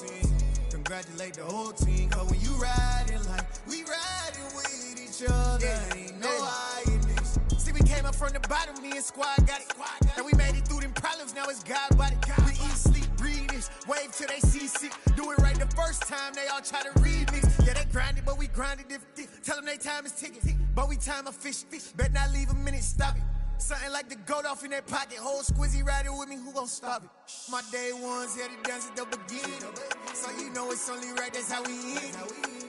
team. Congratulate the whole team. Cause when you riding like we riding with each other, ain't no hiding this. See, we came up from the bottom, me and squad got it. And we made it through them problems, now it's God body. We eat, sleep, breathe this, wave till they see sick. Do it right the first time, they all try to remix. Yeah, they grinded, but we grinded different. Tell them they time is ticking, but we time a fish. Bet not leave a minute, stop it. Something like the goat off in their pocket. Whole squizzy riding with me, who gon' stop it? My day ones here to dance at the beginning. So you know it's only right, that's how we end.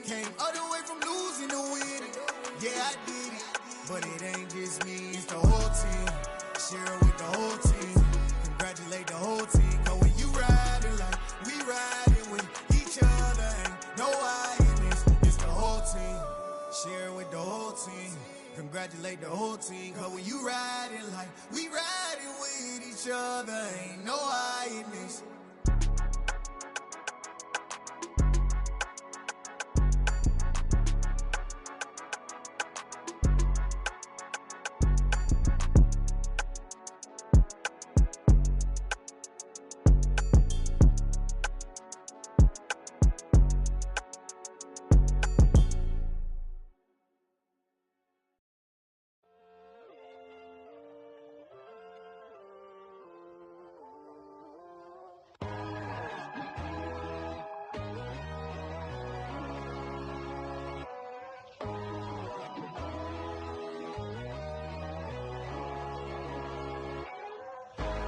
Came all the way from losing to winning. Yeah, I did it. But it ain't just me, it's the whole team. Share it with the whole team. Congratulate the whole team. Cause when you riding like we riding with each other, ain't no hiding this. It's the whole team. Share it with the whole team. Congratulate the whole team. Cause when you riding like we riding with each other, ain't no hiding this.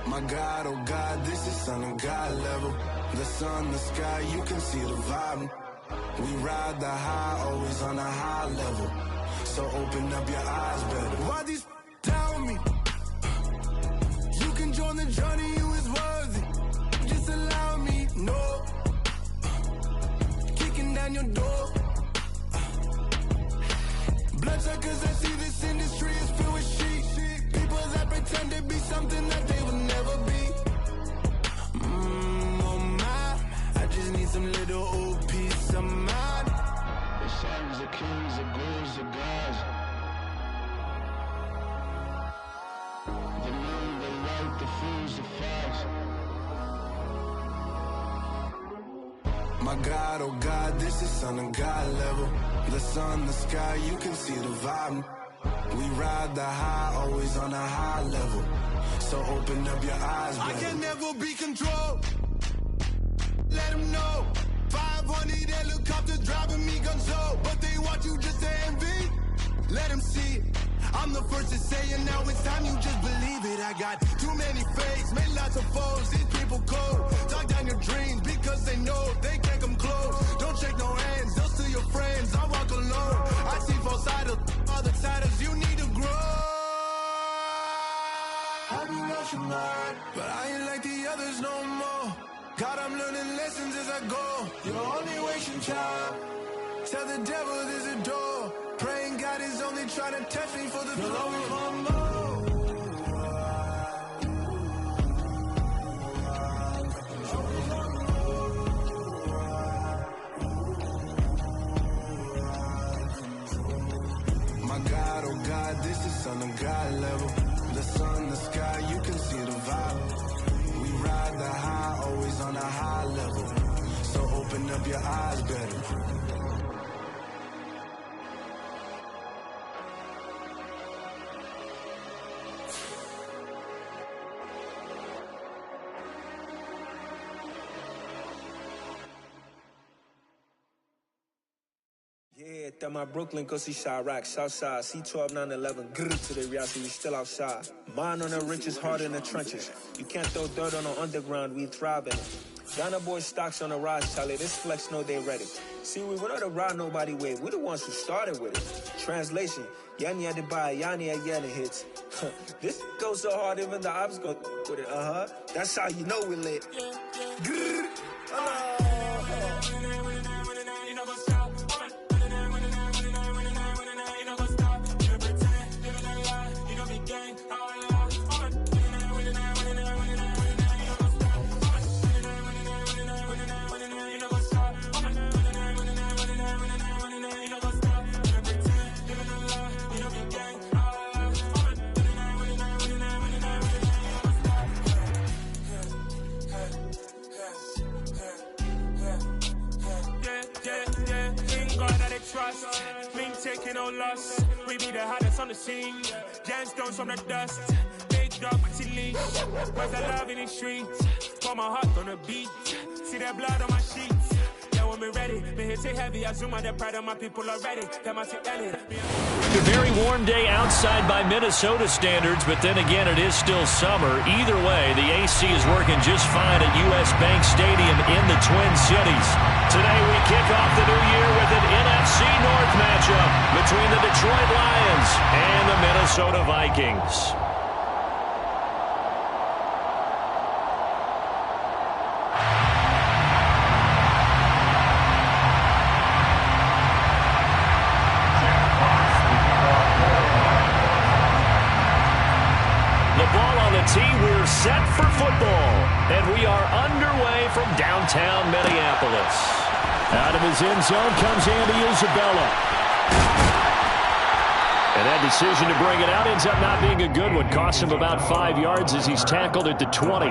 My God, oh God, this is son of God level. The sun, the sky, you can see the vibe. We ride the high, always on a high level. So open up your eyes better. Why these tell me? You can join the journey, you is worthy. Just allow me, no. Kicking down your door. Bloodshot cause I see this industry is filled with sheep. People that pretend to be something that they will never be. Oh my, I just need some little old peace of mind. The sons of kings, the ghouls, the gods. The moon, the light, the fools, the facts. My God, oh God, this is son of God level. The sun, the sky, you can see the vibe. We ride the high, always on a high level. So open up your eyes, baby. I can never be controlled. Let them know. 500 helicopters driving me gonzo. But they want you just to envy. Let them see it. I'm the first to say it, now it's time you just believe it. I got too many fakes, made lots of foes. These people cold. Talk down your dreams because they know they can't come close. Don't shake no hands, those to your friends. I walk alone. I see false idols, other titles. You need to grow. Have you lost your mind? But I ain't like the others no more. God, I'm learning lessons as I go. You're only wasting time. Tell the devil there's a door. Praying God is only trying to touch me for the glory. You'll always want more. My God, oh God, this is son of God level. The sun, the sky, you can see the vibe. We ride the high, always on a high level. So open up your eyes better. Yeah, that my Brooklyn, go see Chirac, Southside, C12, 911, grrr to the reality, we still outside. Mine on the riches, hard in the trenches. You can't throw dirt on the underground, we thrive in it. Ghana boy stocks on the rise, Charlie, this flex know they ready. See, we went on the ride nobody with, we the ones who started with it. Translation, Yani had to buy, Yani had Yana hits. This goes so hard, even the ops go with it, That's how you know we lit. Grrr, trust. Been taking no loss. We be the hottest on the scene. Gemstones from the dust. Big dog, pretty leash. Where's the love in the streets? Pour my heart on the beat. See that blood on my sheets. Yeah, when we ready, me hit it heavy. I zoom out the pride of my people already. That must be Ellie. A very warm day outside by Minnesota standards, but then again, it is still summer. Either way, the AC is working just fine at US Bank Stadium in the Twin Cities. Today, we kick off the new year with an NFC North matchup between the Detroit Lions and the Minnesota Vikings. We're set for football, and we are underway from downtown Minneapolis. Out of his end zone comes Andy Isabella. And that decision to bring it out ends up not being a good one. Costs him about 5 yards as he's tackled at the 20.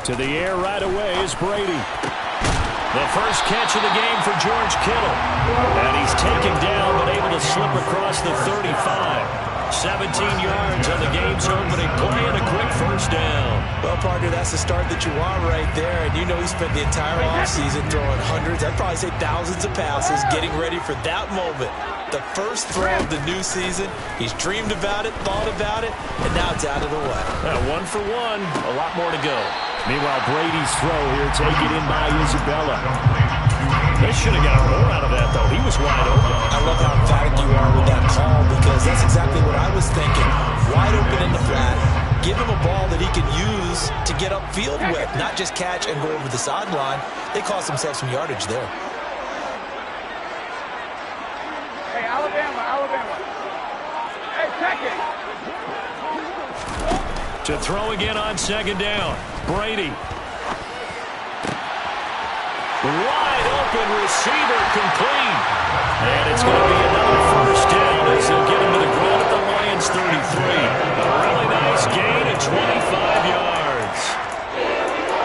To the air right away is Brady. The first catch of the game for George Kittle. And he's taken down but able to slip across the 35. 17 yards on the game's opening play and a quick first down. Well, partner, that's the start that you want right there. And you know he spent the entire offseason throwing hundreds, I'd probably say thousands of passes, getting ready for that moment. The first throw of the new season. He's dreamed about it, thought about it, and now it's out of the way. 1 for 1, a lot more to go. Meanwhile, Brady's throw here taken in by Isabella. They should have got more out of that, though. He was wide open. I love how emphatic you are with that call because that's exactly what I was thinking. Wide open in the flat. Give him a ball that he can use to get upfield with, not just catch and go over the sideline. They cost themselves some yardage there. Hey, Alabama. Hey, check it. To throw again on second down. Brady. Wide open receiver complete. And it's going to be another first down as he'll get him to the ground at the Lions 33. A really nice gain of 25 yards.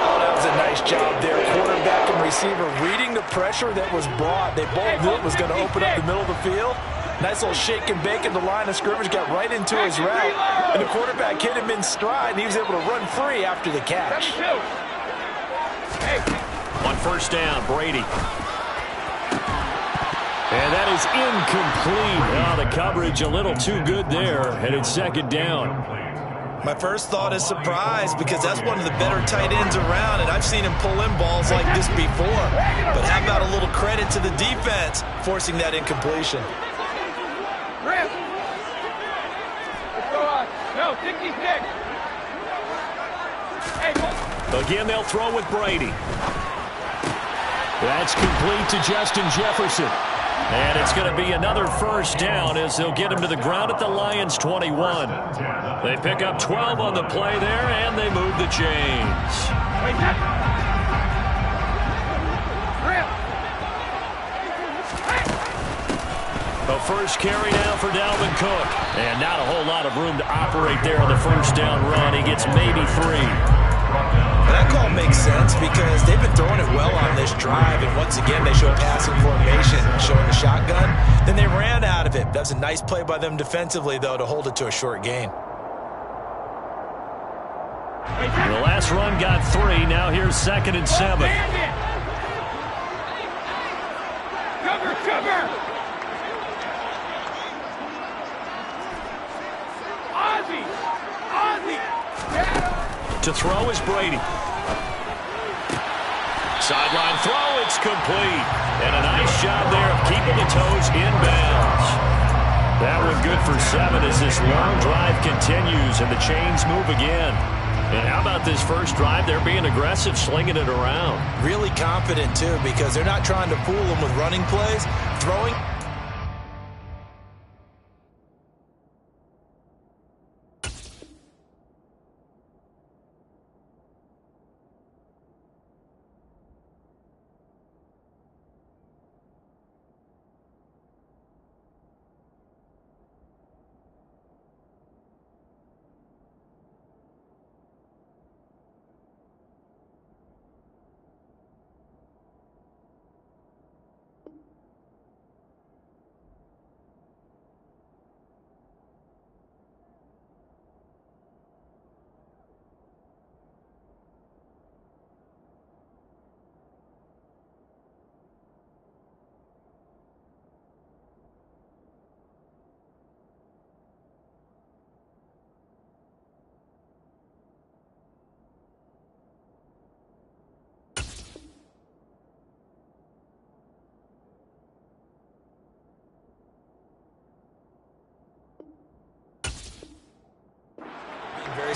Oh, that was a nice job there. Quarterback and receiver reading the pressure that was brought. They both knew it was going to open up the middle of the field. Nice little shake and bake in the line of scrimmage, got right into his route. And the quarterback hit him in stride, and he was able to run free after the catch. On first down, Brady. And that is incomplete. Oh, the coverage a little too good there, and it's second down. My first thought is surprise because that's one of the better tight ends around, and I've seen him pull in balls like this before. But how about a little credit to the defense forcing that incompletion? Let's go on. No, 66. Again, they'll throw with Brady. That's complete to Justin Jefferson. And it's going to be another first down as they'll get him to the ground at the Lions 21. They pick up 12 on the play there, and they move the chains. A first carry now for Dalvin Cook. And not a whole lot of room to operate there on the first down run. He gets maybe 3. That call makes sense because they've been throwing it well on this drive, and once again they show passing formation, showing the shotgun. Then they ran out of it. That was a nice play by them defensively, though, to hold it to a short gain. The last run got 3. Now here's 2nd and 7. Cover! Ozzy! To throw is Brady. Sideline throw, it's complete. And a nice job there of keeping the toes inbounds. That one good for 7 as this long drive continues and the chains move again. And how about this first drive? They're being aggressive, slinging it around. Really confident, too, because they're not trying to fool them with running plays. Throwing.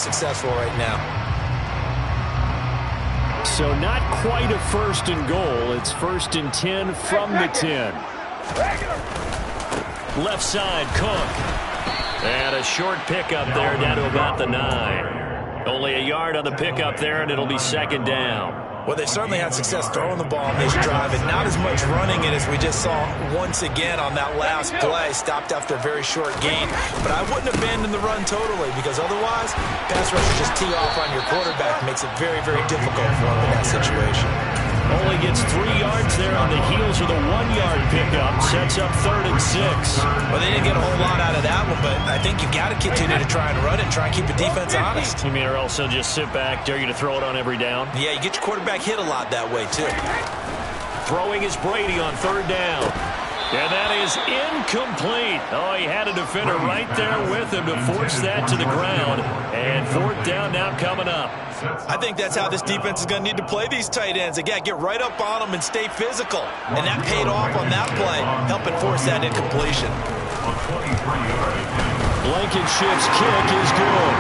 successful right now. So not quite a 1st and goal. It's 1st and 10 from the 10. Left side, Cook. And a short pickup there down to about the 9. Only a yard on the pickup there, and it'll be 2nd down. Well, they certainly had success throwing the ball on this drive, and not as much running it as we just saw once again on that last play. Stopped after a very short gain. But I wouldn't abandon the run totally, because otherwise, pass rushers just tee off on your quarterback. Makes it very, very difficult for him in that situation. Only gets 3 yards there on the heels of the 1-yard pickup. Sets up 3rd and 6. Well, they didn't get a whole lot out of that one, but I think you've got to continue to try and run it and try and keep the defense honest. You mean, or also just sit back, dare you to throw it on every down? Yeah, you get your quarterback hit a lot that way, too. Throwing is Brady on 3rd down. And that is incomplete. Oh, he had a defender right there with him to force that to the ground. And 4th down now coming up. I think that's how this defense is going to need to play these tight ends. They got to get right up on them and stay physical. And that paid off on that play, helping force that incompletion. Blankenship's kick is good.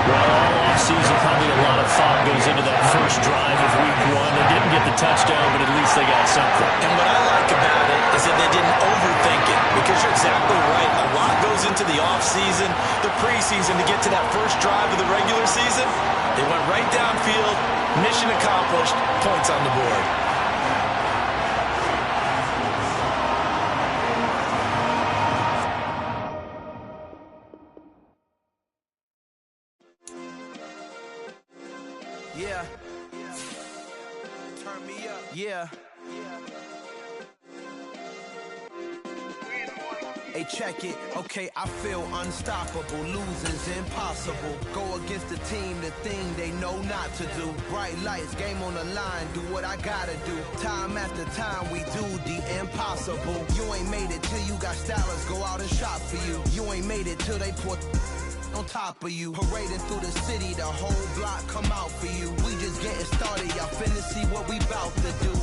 Well, all offseason, probably a lot of thought goes into that first drive of Week 1. They didn't get the touchdown, but at least they got something. And what I like about it is that they didn't overthink it, because you're exactly right. A lot goes into the offseason, the preseason, to get to that first drive of the regular season. They went right downfield, mission accomplished, points on the board. Yeah. Turn me up. Yeah. Hey, check it. Okay, I feel unstoppable. Losing's impossible. Go against the team, the thing they know not to do. Bright lights, game on the line. Do what I gotta do. Time after time, we do the impossible. You ain't made it till you got stylers go out and shop for you. You ain't made it till they put on top of you. Parading through the city, the whole block come out for you. We just getting started, y'all finna see what we bout to do.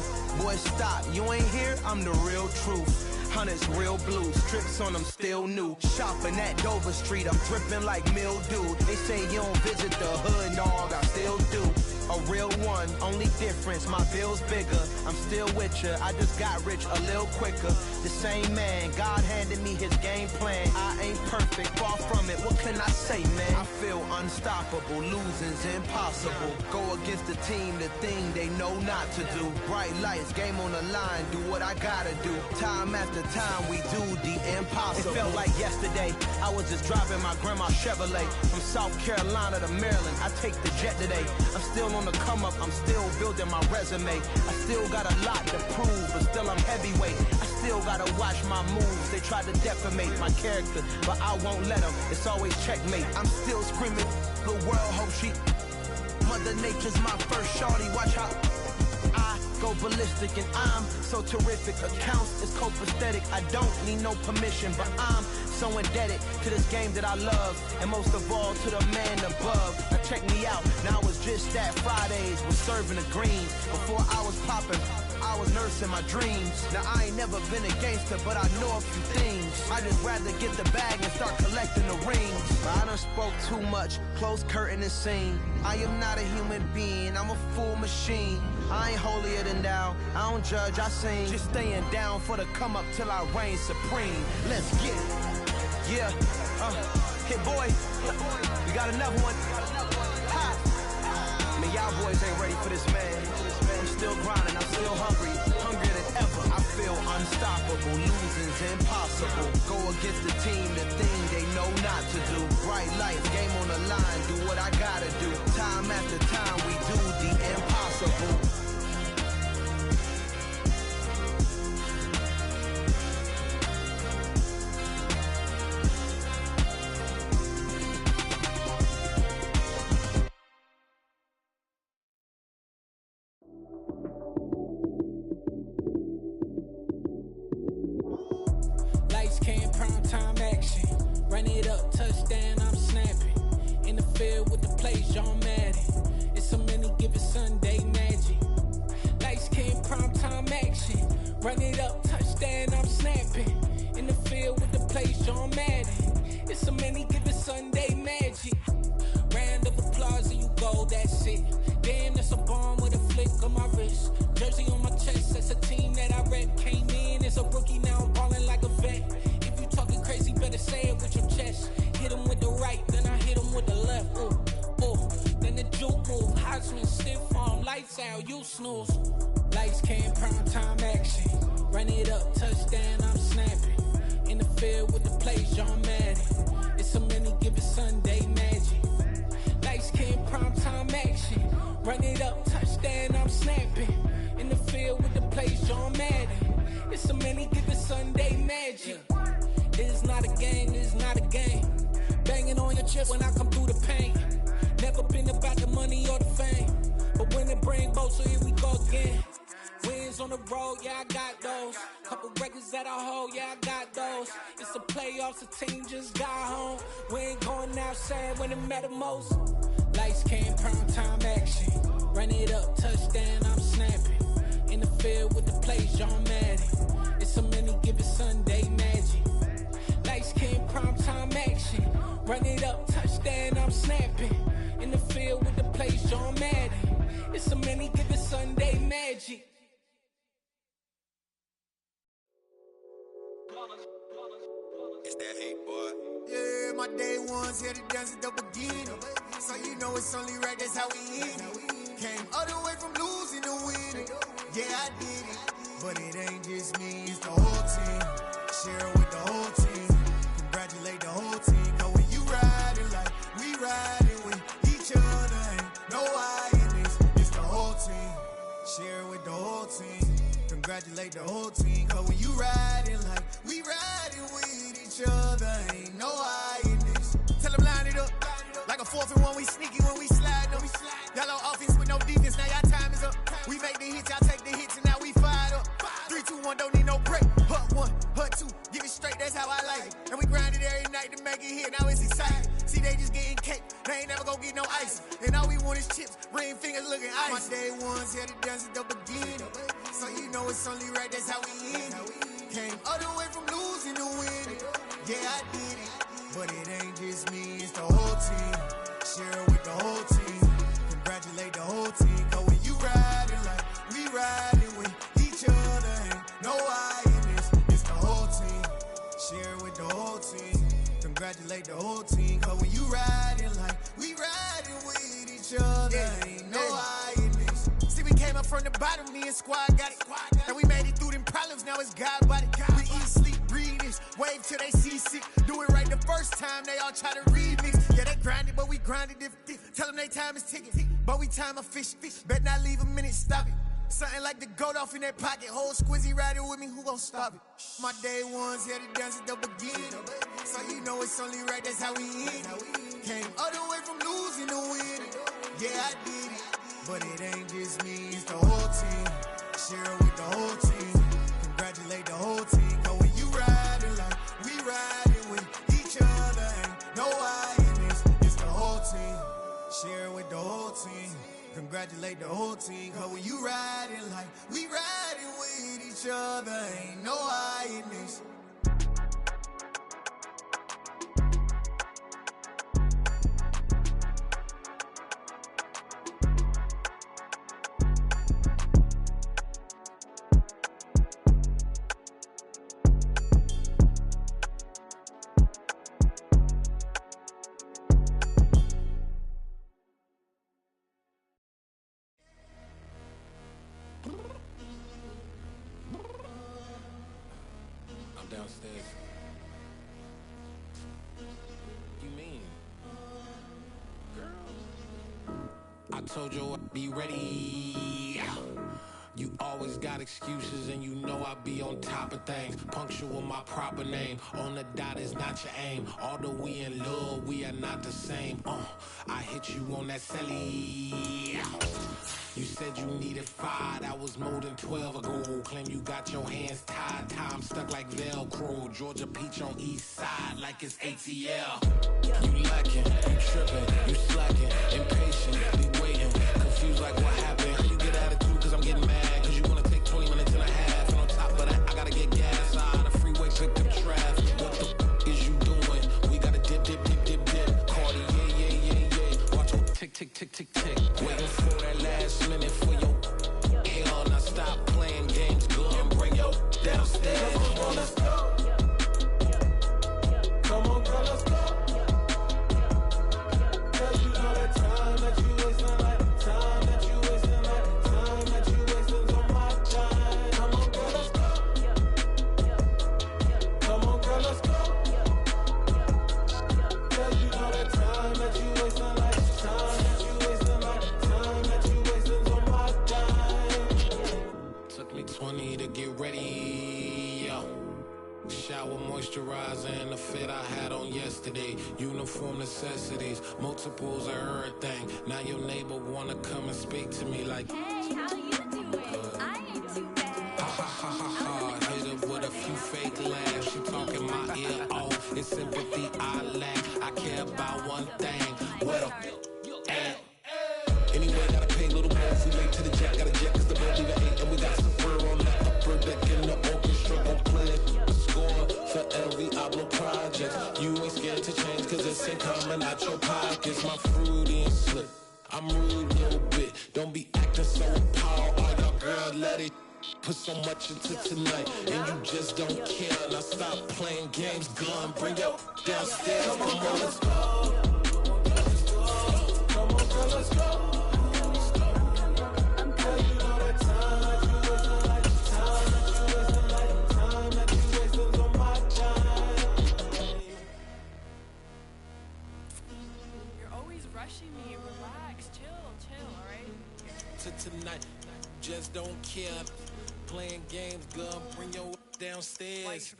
Boy, stop, you ain't here, I'm the real truth. Hunters, real blues, strips on them still new. Shopping at Dover Street, I'm dripping like mildew. They say you don't visit the hood, dog, I still do. A real one, only difference, my bill's bigger. I'm still with ya, I just got rich a little quicker. The same man, God handed me his game plan. I ain't perfect, far from it, what can I say, man? I feel unstoppable, losing's impossible. Go against the team, the thing they know not to do. Bright lights, game on the line, do what I gotta do. Time after time, we do the impossible. It felt like yesterday, I was just driving my grandma's Chevrolet. From South Carolina to Maryland, I take the jet today. I'm still on the come up, I'm still building my resume. I still got a lot to prove, but still I'm heavyweight. I still gotta watch my moves. They try to defamate my character, but I won't let them. It's always checkmate. I'm still screaming, the world hope she. Mother Nature's my first shorty. Watch how I go ballistic, and I'm so terrific. Accounts is copacetic. I don't need no permission, but I'm so indebted to this game that I love, and most of all to the man above. Now check me out, now it's just that Fridays was serving the greens. Before I was popping, I was nursing my dreams. Now I ain't never been a gangster, but I know a few things. I just rather get the bag and start collecting the rings. But I done spoke too much, close curtain and scene. I am not a human being, I'm a full machine. I ain't holier than thou, I don't judge, I sing. Just staying down for the come up till I reign supreme. Let's get it. Yeah, hey boy, we got another one. Ha. Man, y'all boys ain't ready for this, man. I'm still grinding, I'm still hungry, hungrier than ever. I feel unstoppable, losing's impossible. Go against the team, the thing they know not to do. Bright lights, game on the line, do what I gotta do. Time after time, we do the impossible. Lights came, prime time action. Run it up, touchdown, I'm snapping. In the field with the plays, John Madden. It's so many, give it Sunday magic. Lights came, prime time action. Run it up, touchdown, I'm snapping. In the field with the plays, John Madden. It's so many, give it Sunday magic. Ran that's it. Damn, that's a bomb with a flick on my wrist. Jersey on my chest, that's a team that I rep. Came in as a rookie, now I'm ballin' like a vet. If you talking crazy, better say it with your chest. Hit him with the right, then I hit him with the left. Ooh, ooh, then the juke move. High swing, stiff arm, lights out, you snooze. Lights came, prime time action. Run it up, touchdown, I'm snapping. In the field with the plays, John Madden. It's a many given Sunday magic. Lights came, prime time action. Run it up, touchdown, I'm snapping. In the field with the plays, John Madden. It's a many given Sunday magic. It's not a game, it's not a game. Banging on your chest when I come through the pain. Never been about the money or the fame. But when it bring both, so here we go again. Wins on the road, yeah, I got those. Couple records that I hold, yeah, I got those. It's the playoffs, the team just got home. We ain't going outside when it matter most. Lights came, prime time action. Run it up, touchdown, I'm snapping. In the field with the plays, John Madden. It's a many given Sunday magic. Lights came, prime time action. Run it up, touchdown, I'm snapping. In the field with the plays, John Madden. It's a many given Sunday magic. It's that hate, boy. Yeah, my day ones here to dance at the beginning. So you know it's only right, that's how we end it. Came all the way from losing to winning. Yeah, I did it. But it ain't just me, it's the whole team. Share it with the whole team. Congratulate the whole team. Cause when you riding like we riding with each other, ain't no I in this. It's the whole team. Share it with the whole team. Congratulate the whole team. Cause when you riding like we riding with each other, ain't no I in this. Tell them line it up. Like a 4th and 1, we sneaky when we slide them. Y'all on offense with no defense, now y'all time is up. We make the hits, y'all take the hits, and now we fired up. 3, 2, 1, don't need no break. Hut 1, hut 2, give it straight, that's how I like it. And we grind it every night to make it hit, now it's exciting. See, they just getting cake, they ain't never gonna get no ice. And all we want is chips, ring fingers looking ice. My day ones here to dance at the beginning. So you know it's only right, that's how we end it. Came all the way from losing to winning. Yeah, I did it. But it ain't just me, it's the whole team. Share it with the whole team. Congratulate the whole team. Cause when you riding like we riding with each other, ain't no I in this. It's the whole team. Share it with the whole team. Congratulate the whole team. Cause when you riding like we riding with each other, ain't no I in this. See, we came up from the bottom, me and squad got it. And we made it through them problems, now it's God body. We eat, sleep, breathe this. Wave till they see sick. Do it right the first time, they all try to remix. Yeah, they grinded, but we grinded different. Tell them they time is ticking, but we time a fish. Bet not leave a minute, stop it. Something like the goat off in that pocket. Whole squizzy riding with me, who gon' stop it? My day ones here to dance at the beginning. So you know it's only right, that's how we end it. Came all the way from losing to winning. Yeah, I did it. But it ain't just me, it's the whole team. Share it with the whole team. Congratulate the whole team. Cause when you riding like we riding with each other, ain't no I in this. It's the whole team. Share it with the whole team. Congratulate the whole team. Cause when you riding like we riding with each other, ain't no I in this. Downstairs. You mean? Girl, I told you I'd be ready. You always got excuses and you know I be on top of things. Punctual my proper name. On the dot is not your aim. Although we in love, we are not the same. I hit you on that celly. You said you needed 5, that was more than 12 ago. Claim you got your hands tied, time stuck like Velcro. Georgia Peach on east side like it's ATL. You lacking, you tripping, you slacking, impatient, be waiting, confused like what happened. You get attitude cause I'm getting mad, cause you wanna take 20 minutes and a half. And on top of that, I gotta get gas out of the freeway, pick up traffic. What the f is you doing? We gotta dip, dip, dip, dip, dip. Cardi, yeah. Watch your tick, tick, tick, tick, tick. Waiting for that last minute for your hell. Now stop playing games, go and bring your downstairs. Come on, let's go. Come on, girl, let's go. Cause you know that time that you wasting, like time that you wasting, like time that you wasting on my time. Come on, girl, let's go. Come on, girl, let's go. Cause you know that time that you wasting, like time that you wasting, like time that you wasting on my time. Took me 20 to get ready, yo. Shower, moisturizer, and the fit I had on yesterday. Uniform necessities, multiples of everything. Now your neighbor wanna come and speak to me like, hey, how you doing? I ain't too bad. ha ha ha ha ha. Hit her with a few fake laughs. She talking my ear off. It's sympathy I lack. I care about one thing. What a at. Anyway, gotta pay a little more. If we late to the jet, gotta jet cause the band leave at 8. And we got some fur on the upper deck in the orchestra. Gon' play a score for every album project. You ain't scared to change cause it's ain't coming out your pockets. My fruity and slick. I'm rude a little bit. Don't be acting so appalled. Oh, your girl, let it put so much into tonight. And you just don't care. Now stop playing games. Gun, bring your downstairs. Come on, girl, let's go. Come on, girl, let's go. Rushing me, relax, chill, alright? Tonight, just don't care. Playing games, girl, bring your downstairs.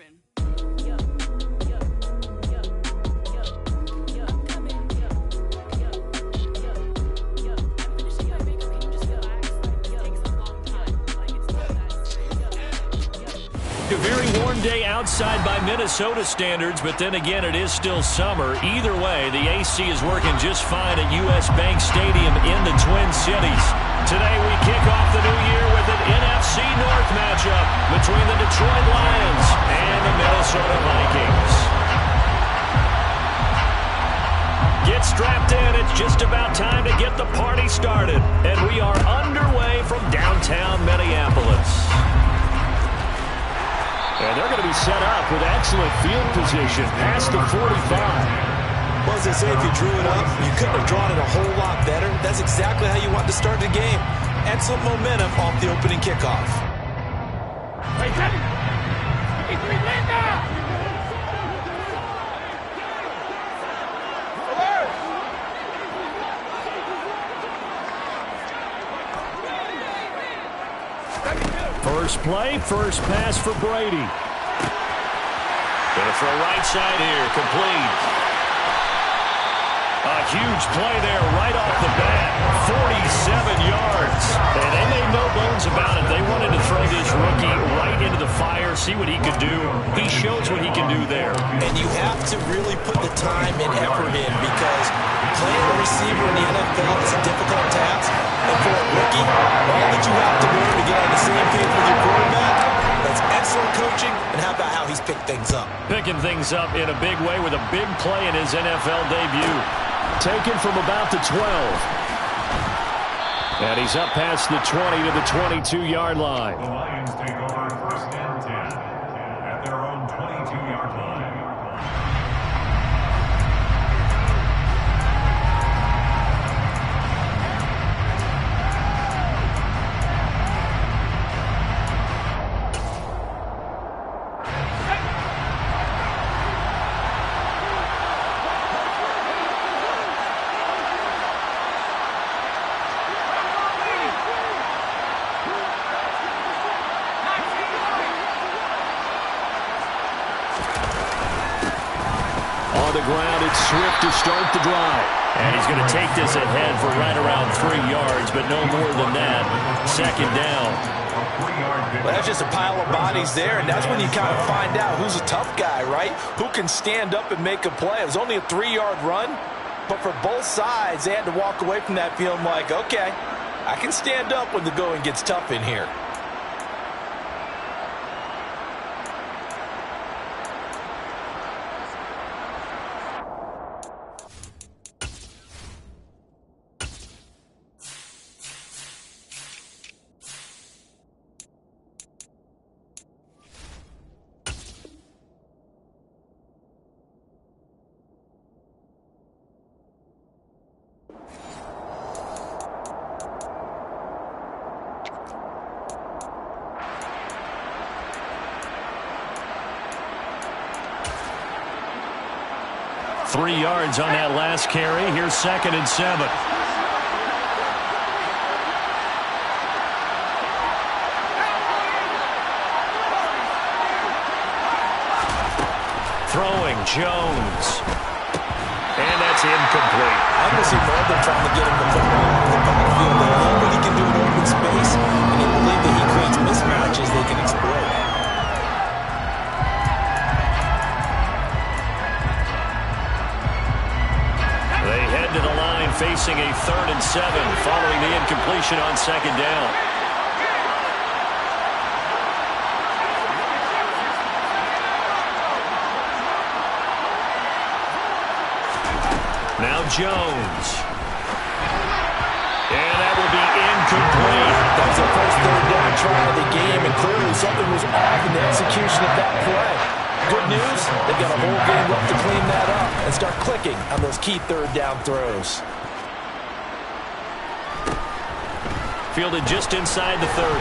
A very warm day outside by Minnesota standards, but then again, it is still summer. Either way, the AC is working just fine at U.S. Bank Stadium in the Twin Cities. Today, we kick off the new year with an NFC North matchup between the Detroit Lions and the Minnesota Vikings. Get strapped in. It's just about time to get the party started. And we are underway from downtown Minneapolis. And they're going to be set up with excellent field position past the 45. Well, as they say, if you drew it up, you couldn't have drawn it a whole lot better. That's exactly how you want to start the game. Excellent momentum off the opening kickoff. Hey, Teddy! Hey, Linda! First play, first pass for Brady. Gonna throw right side here, complete. A huge play there right off the bat. 47 yards. And they made no bones about it. They wanted to throw this rookie right into the fire, see what he could do. He shows what he can do there. And you have to really put the time and effort in because playing a receiver in the NFL is a difficult task. And for a rookie, all that you have to learn to get on the same page with your quarterback, that's excellent coaching. And how about how he's picked things up? Picking things up in a big way with a big play in his NFL debut. Taken from about the 12. And he's up past the 20 to the 22-yard line. The Lions take over first and 10 at their own 22-yard line. Ground, it's Swift to start the drive. And he's going to take this ahead for right around 3 yards, but no more than that. Second down. Well, that's just a pile of bodies there, and that's when you kind of find out who's a tough guy, right? Who can stand up and make a play. It was only a 3-yard run, but for both sides, they had to walk away from that feeling like, okay, I can stand up when the going gets tough in here. 3 yards on that last carry. Here's 2nd and 7. Throwing, Jones. And that's incomplete. I can see more of them trying to get him the football out of the backfield. They know what he can do in open space, and they believe that he creates mismatches they can exploit. They head to the line facing a 3rd and 7 following the incompletion on 2nd down. Now Jones. And that will be incomplete. That was the first 3rd down try of the game, and clearly something was off in the execution of that play. Good news, they've got a whole game left to clean that up and start clicking on those key 3rd down throws. Fielded just inside the 30.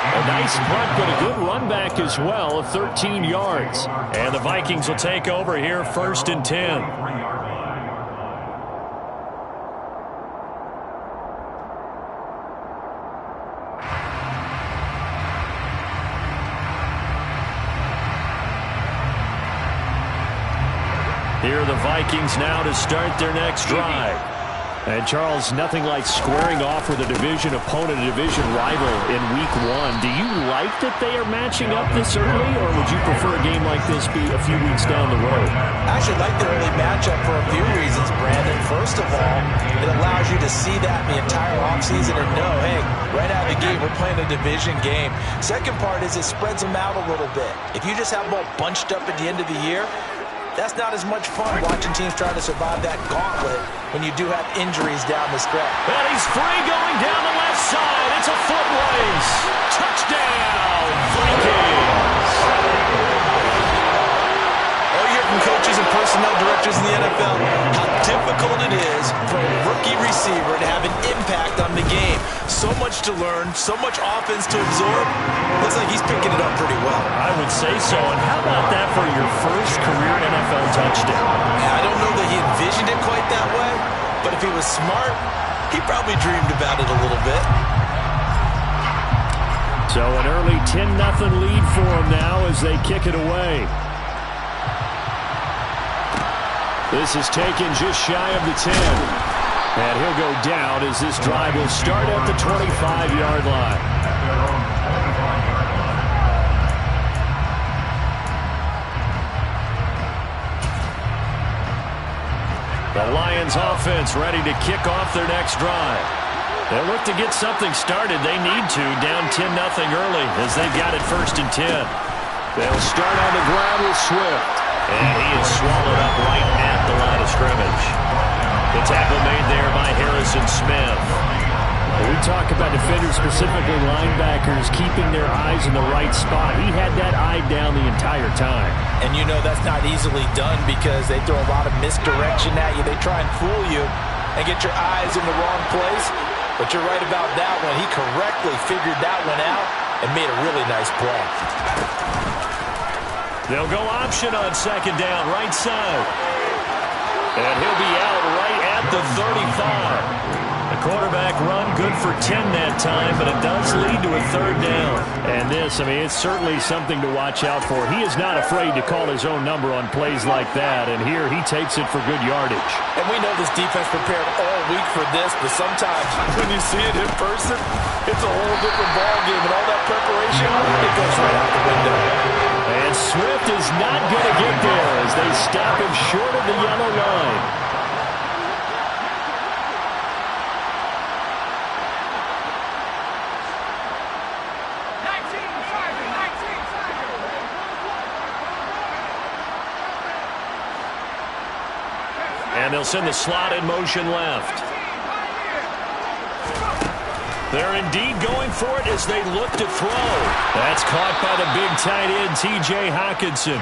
A nice punt, but a good run back as well of 13 yards. And the Vikings will take over here 1st and 10. Here are the Vikings now to start their next drive. And, Charles, nothing like squaring off with a division opponent, a division rival in Week 1. Do you like that they are matching up this early, or would you prefer a game like this be a few weeks down the road? I actually like the early matchup for a few reasons, Brandon. First of all, it allows you to see that the entire offseason and know, hey, right out of the gate, we're playing a division game. Second part is it spreads them out a little bit. If you just have them all bunched up at the end of the year, that's not as much fun watching teams try to survive that gauntlet when you do have injuries down the stretch. And he's free going down the left side. It's a foot race. Touchdown, Vikings. Oh, you hear from coaches and personnel directors in the NFL how difficult it is for a rookie receiver to have an impact on the game. So much to learn, so much offense to absorb. Looks like he's picking it up pretty well. I would say so. And how about that for your first career NFL touchdown? I don't know that he envisioned it quite that way, but if he was smart, he probably dreamed about it a little bit. So an early 10-0 lead for him now as they kick it away. This is taken just shy of the 10. And he'll go down as this drive will start at the 25-yard line. The Lions offense ready to kick off their next drive. They'll look to get something started. They need to, down 10-0 early as they've got it 1st and 10. They'll start on the ground with Swift. And he is swallowed up right at the line of scrimmage. The tackle made there by Harrison Smith. We talk about defenders, specifically linebackers, keeping their eyes in the right spot. He had that eye down the entire time. And you know that's not easily done because they throw a lot of misdirection at you. They try and fool you and get your eyes in the wrong place. But you're right about that one. He correctly figured that one out and made a really nice play. They'll go option on 2nd down, right side. And he'll be out right at the 35. The quarterback run good for 10 that time, but it does lead to a 3rd down. And this, I mean, it's certainly something to watch out for. He is not afraid to call his own number on plays like that, and here he takes it for good yardage. And we know this defense prepared all week for this, but sometimes when you see it in person, it's a whole different ballgame, and all that preparation, it goes right out the window. And Swift is not going to get there as they stop him short of the yellow line. And they'll send the slot in motion left. They're indeed going for it as they look to throw. That's caught by the big tight end, T.J. Hockenson.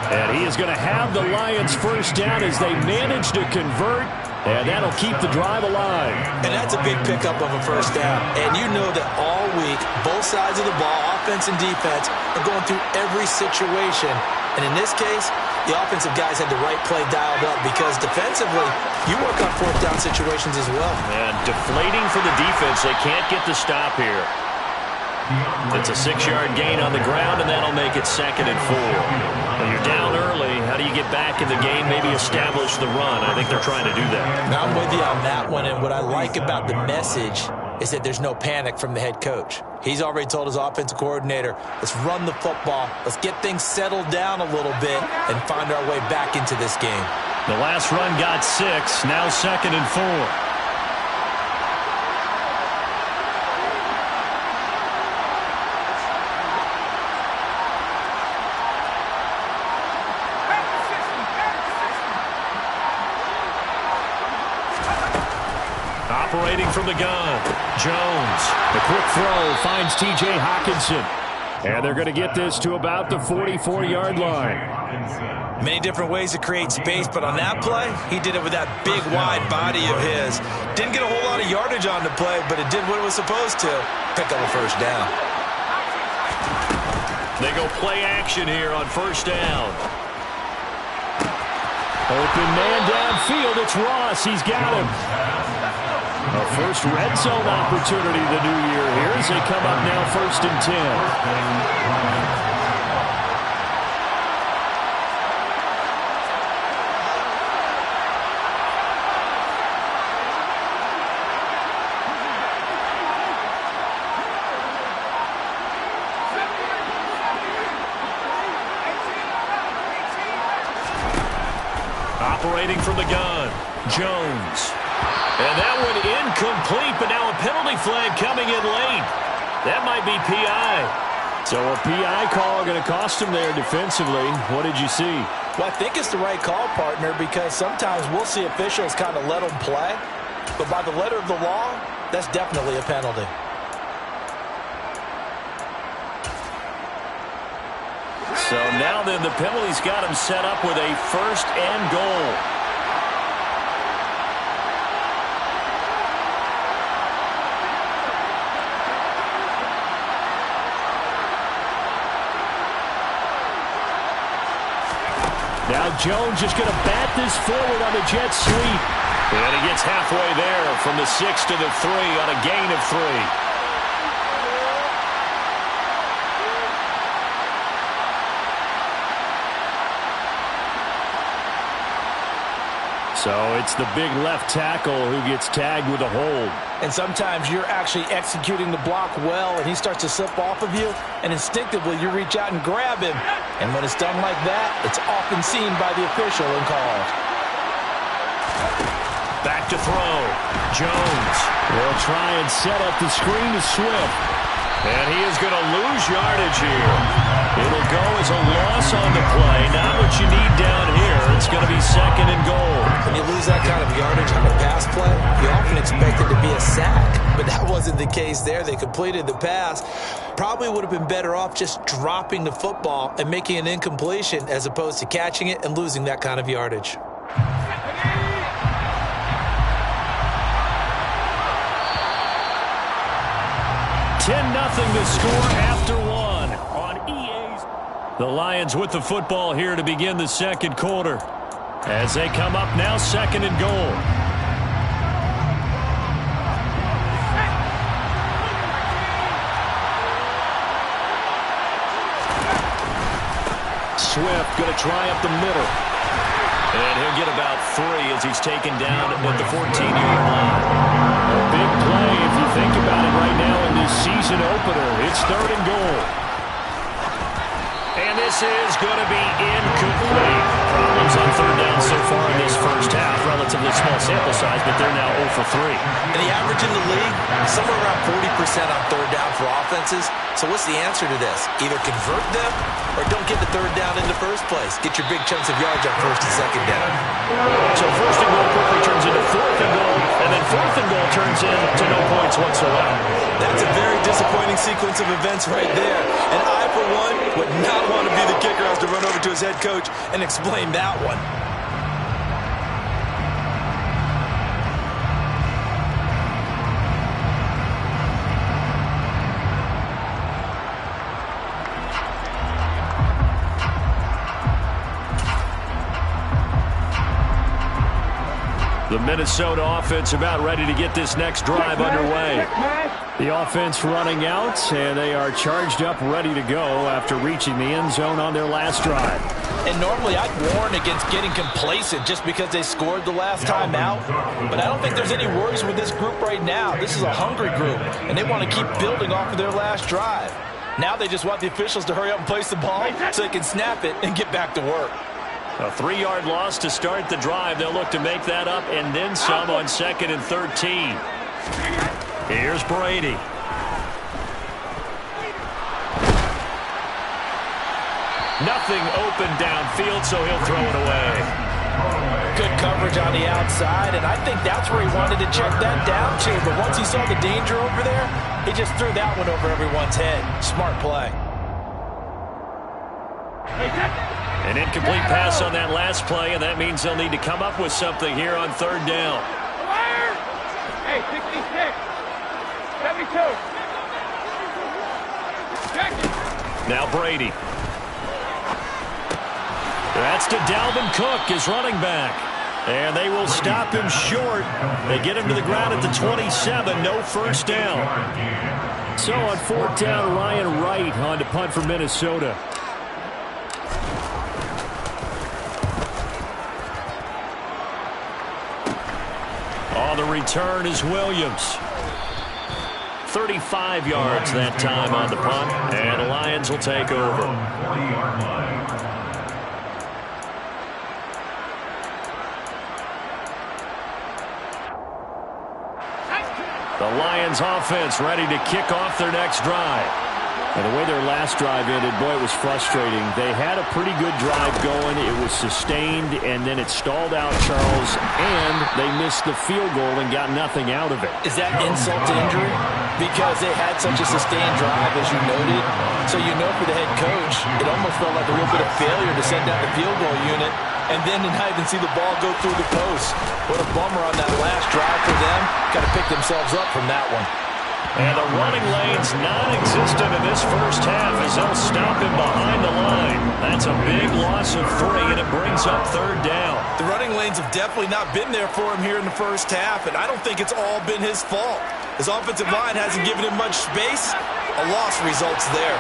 And he is going to have the Lions 1st down as they manage to convert. And that'll keep the drive alive. And that's a big pickup of a 1st down. And you know that all week, both sides of the ball, offense and defense, are going through every situation. And in this case, the offensive guys had the right play dialed up because defensively, you work on fourth down situations as well. And deflating for the defense. They can't get the stop here. It's a 6-yard gain on the ground, and that'll make it 2nd and 4. When you're down early, how do you get back in the game, maybe establish the run? I think they're trying to do that. Now, I'm with you on that one, and what I like about the message is that there's no panic from the head coach. He's already told his offensive coordinator, let's run the football, let's get things settled down a little bit, and find our way back into this game. The last run got 6, now 2nd and 4. Operating from the gun, Jones. The quick throw finds T.J. Hockenson. And they're going to get this to about the 44-yard line. Many different ways to create space, but on that play, he did it with that big, wide body of his. Didn't get a whole lot of yardage on the play, but it did what it was supposed to. Pick up a first down. They go play action here on first down. Open man downfield. It's Ross. He's got him. A first red zone opportunity the new year here as they come up now 1st and 10. Operating from the gun, Jones. And that one incomplete, but now a penalty flag coming in late. That might be PI. So a PI call going to cost him there defensively. What did you see? Well, I think it's the right call, partner, because sometimes we'll see officials kind of let them play. But by the letter of the law, that's definitely a penalty. So now then the penalty's got him set up with a 1st and goal. Now Jones just going to bat this forward on the jet sweep. And he gets halfway there from the 6 to the 3 on a gain of 3. So it's the big left tackle who gets tagged with a hold. And sometimes you're actually executing the block well, and he starts to slip off of you, and instinctively you reach out and grab him. And when it's done like that, it's often seen by the official and called. Back to throw. Jones will try and set up the screen to Swift. And he is going to lose yardage here. It'll go as a loss on the play. Not what you need down here. It's going to be 2nd and goal. When you lose that kind of yardage on a pass play, you often expect it to be a sack. But that wasn't the case there. They completed the pass. Probably would have been better off just dropping the football and making an incompletion as opposed to catching it and losing that kind of yardage. 10-0 the score after 1 on EA's. The Lions with the football here to begin the 2nd quarter. As they come up now 2nd and goal. Swift going to try up the middle. And he'll get about 3 as he's taken down at the 14-yard line. A big play if you think about it right now in this season opener. It's 3rd and goal. And this is going to be incomplete. Problems on 3rd down so far in this first half. Relatively small sample size, but they're now 0 for 3. And the average in the league, somewhere around 40% on 3rd down for offenses. So what's the answer to this? Either convert them or don't get the 3rd down in the first place. Get your big chunks of yards on 1st and 2nd down. So 1st and goal quickly turns into 4th and goal, and then 4th and goal turns into no points whatsoever. That's a very disappointing sequence of events right there. And I, for one, would not want to be the kicker who has to run over to his head coach and explain that one. Minnesota offense about ready to get this next drive underway. The offense running out, and they are charged up, ready to go after reaching the end zone on their last drive. And normally I'd warn against getting complacent just because they scored the last time out. But I don't think there's any worries with this group right now. This is a hungry group, and they want to keep building off of their last drive. Now they just want the officials to hurry up and place the ball so they can snap it and get back to work. A 3-yard loss to start the drive. They'll look to make that up and then some on 2nd and 13. Here's Brady. Nothing open downfield, so he'll throw it away. Good coverage on the outside, and I think that's where he wanted to check that down to. But once he saw the danger over there, he just threw that one over everyone's head. Smart play. An incomplete pass on that last play, and that means they'll need to come up with something here on 3rd down. Hey, 66, 72. Check it. Now Brady. That's to Dalvin Cook, his running back. And they will stop him short. They get him to the ground at the 27, no first down. So on 4th down, Ryan Wright on to punt for Minnesota. On the return is Williams. 35 yards that time on the punt, and the Lions will take over. The Lions offense ready to kick off their next drive. And the way their last drive ended, boy, it was frustrating. They had a pretty good drive going. It was sustained, and then it stalled out, Charles, and they missed the field goal and got nothing out of it. Is that insult to injury? Because they had such a sustained drive, as you noted. So you know for the head coach, it almost felt like a little bit of failure to send down the field goal unit and then to not even see the ball go through the post. What a bummer on that last drive for them. Got to pick themselves up from that one. And the running lane's non-existent in this first half as they'll stop him behind the line. That's a big loss of 3, and it brings up 3rd down. The running lanes have definitely not been there for him here in the first half, and I don't think it's all been his fault. His offensive line hasn't given him much space. A loss results there.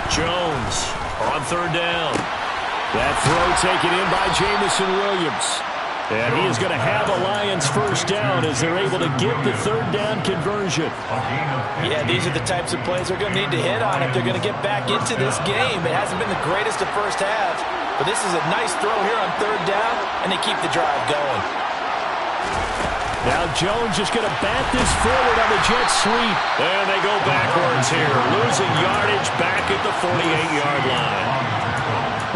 Jones on 3rd down. That throw taken in by Jamison Williams. And he is going to have a Lions first down as they're able to get the 3rd down conversion. Yeah, these are the types of plays they're going to need to hit on if they're going to get back into this game. It hasn't been the greatest of first halves, but this is a nice throw here on 3rd down, and they keep the drive going. Now Jones just going to bat this forward on the jet sweep. And they go backwards here, losing yardage back at the 48-yard line.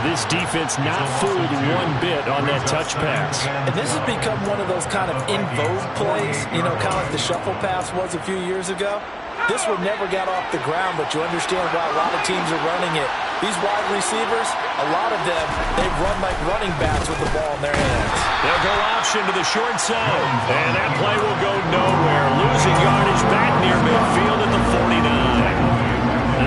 This defense not fooled one bit on that touch pass. And this has become one of those kind of in vogue plays, you know, kind of like the shuffle pass was a few years ago. This one never got off the ground, but you understand why a lot of teams are running it. These wide receivers, a lot of them, they run like running backs with the ball in their hands. They'll go option to the short side, and that play will go nowhere. Losing yardage back near midfield at the 49.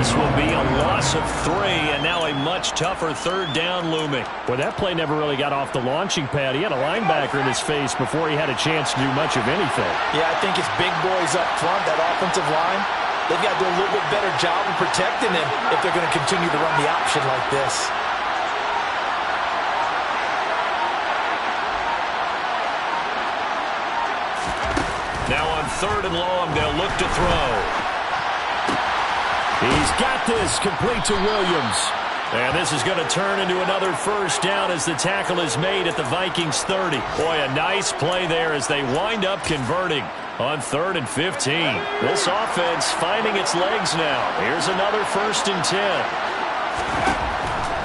This will be a loss of 3, and now a much tougher 3rd down looming. Well, that play never really got off the launching pad. He had a linebacker in his face before he had a chance to do much of anything. Yeah, I think it's big boys up front, that offensive line. They've got to do a little bit better job of protecting him if they're going to continue to run the option like this. Now on 3rd and long, they'll look to throw. He's got this, complete to Williams. And this is going to turn into another first down as the tackle is made at the Vikings 30. Boy, a nice play there as they wind up converting on 3rd and 15. This offense finding its legs now. Here's another 1st and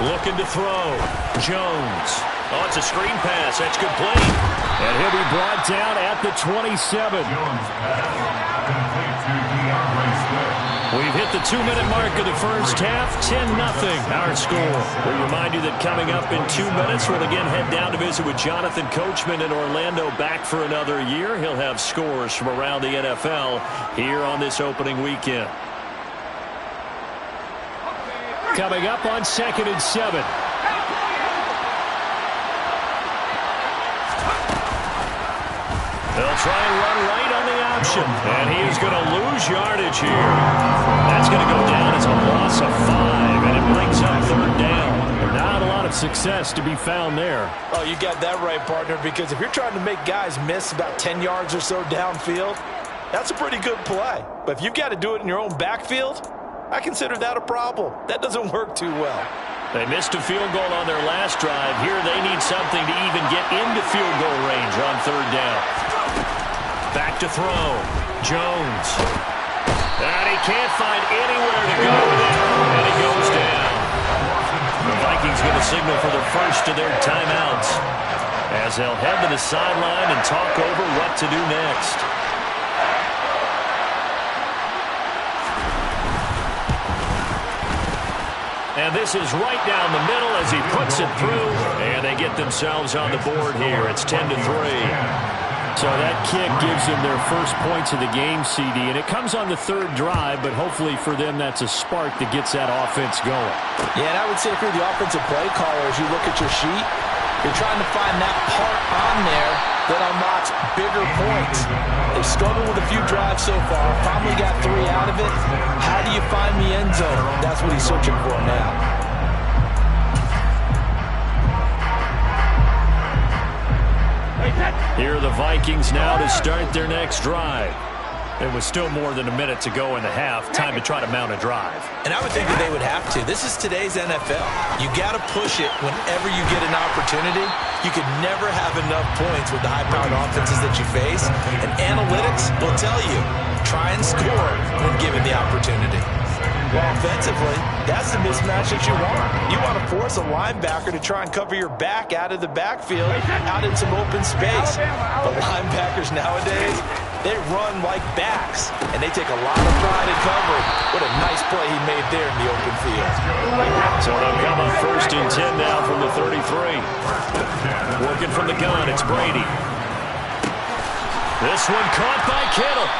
10. Looking to throw. Jones. Oh, it's a screen pass. That's complete. And he'll be brought down at the 27. We've hit the 2-minute mark of the first half, 10-0 our score. We remind you that coming up in 2 minutes, we'll again head down to visit with Jonathan Coachman in Orlando, back for another year. He'll have scores from around the NFL here on this opening weekend. Coming up on 2nd and 7. They'll try and run right on the option. And he is going to lose yardage here. That's going to go down as a loss of 5, and it brings up third down. Not a lot of success to be found there. Oh, you got that right, partner, because if you're trying to make guys miss about 10 yards or so downfield, that's a pretty good play. But if you've got to do it in your own backfield, I consider that a problem. That doesn't work too well. They missed a field goal on their last drive. Here they need something to even get into field goal range on third down. Back to throw. Jones. And he can't find anywhere to go there. And he goes down. The Vikings going to signal for the first of their timeouts as they'll head to the sideline and talk over what to do next. And this is right down the middle as he puts it through. And they get themselves on the board here. It's 10-3. So that kick gives them their first points of the game, CD. And it comes on the third drive, but hopefully for them that's a spark that gets that offense going. Yeah, and I would say if you're the offensive play caller, as you look at your sheet, you're trying to find that part on there that unlocks bigger points. They've struggled with a few drives so far. Finally got 3 out of it. How do you find the end zone? That's what he's searching for now. Here are the Vikings now to start their next drive. There was still more than a minute to go in the half. Time to try to mount a drive. And I would think that they would have to. This is today's NFL. You got to push it whenever you get an opportunity. You could never have enough points with the high-powered offenses that you face. And analytics will tell you, try and score when given the opportunity. Well, offensively, that's the mismatch that you want. You want to force a linebacker to try and cover your back out of the backfield, out in some open space. But linebackers nowadays, they run like backs, and they take a lot of pride in covering. What a nice play he made there in the open field. So they'll come up 1st and 10 now from the 33. Working from the gun, it's Brady. This one caught by Kittle.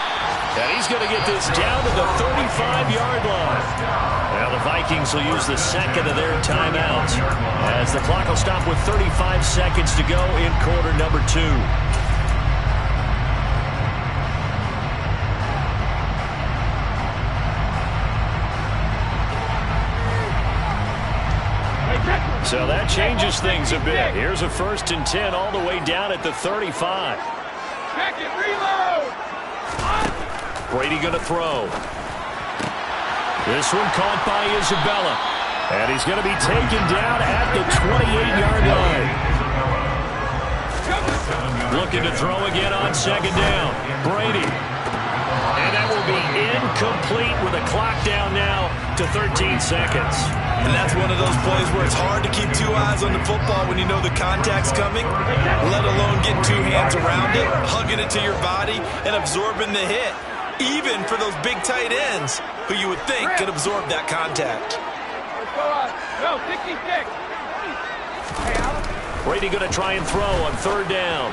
And he's going to get this down to the 35-yard line. Now the Vikings will use the second of their timeouts as the clock will stop with 35 seconds to go in quarter number 2. So that changes things a bit. Here's a 1st and 10 all the way down at the 35. Check it, reload! Brady going to throw. This one caught by Isabella. And he's going to be taken down at the 28-yard line. Looking to throw again on 2nd down. Brady. And that will be incomplete with a clock down now to 13 seconds. And that's one of those plays where it's hard to keep 2 eyes on the football when you know the contact's coming, let alone getting 2 hands around it, hugging it to your body, and absorbing the hit. Even for those big tight ends who you would think could absorb that contact. Let's go on. No, 66. Hey, Alex. Brady going to try and throw on 3rd down.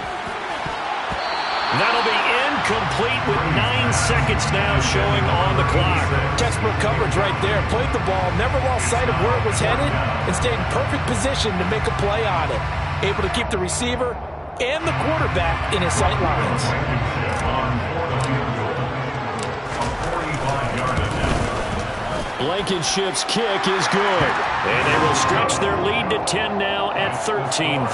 That'll be incomplete with 9 seconds now showing on the clock. Textbook coverage right there. Played the ball, never lost sight of where it was headed, and stayed in perfect position to make a play on it. Able to keep the receiver and the quarterback in his sight lines. Blankenship's kick is good. And they will stretch their lead to 10 now at 13-3.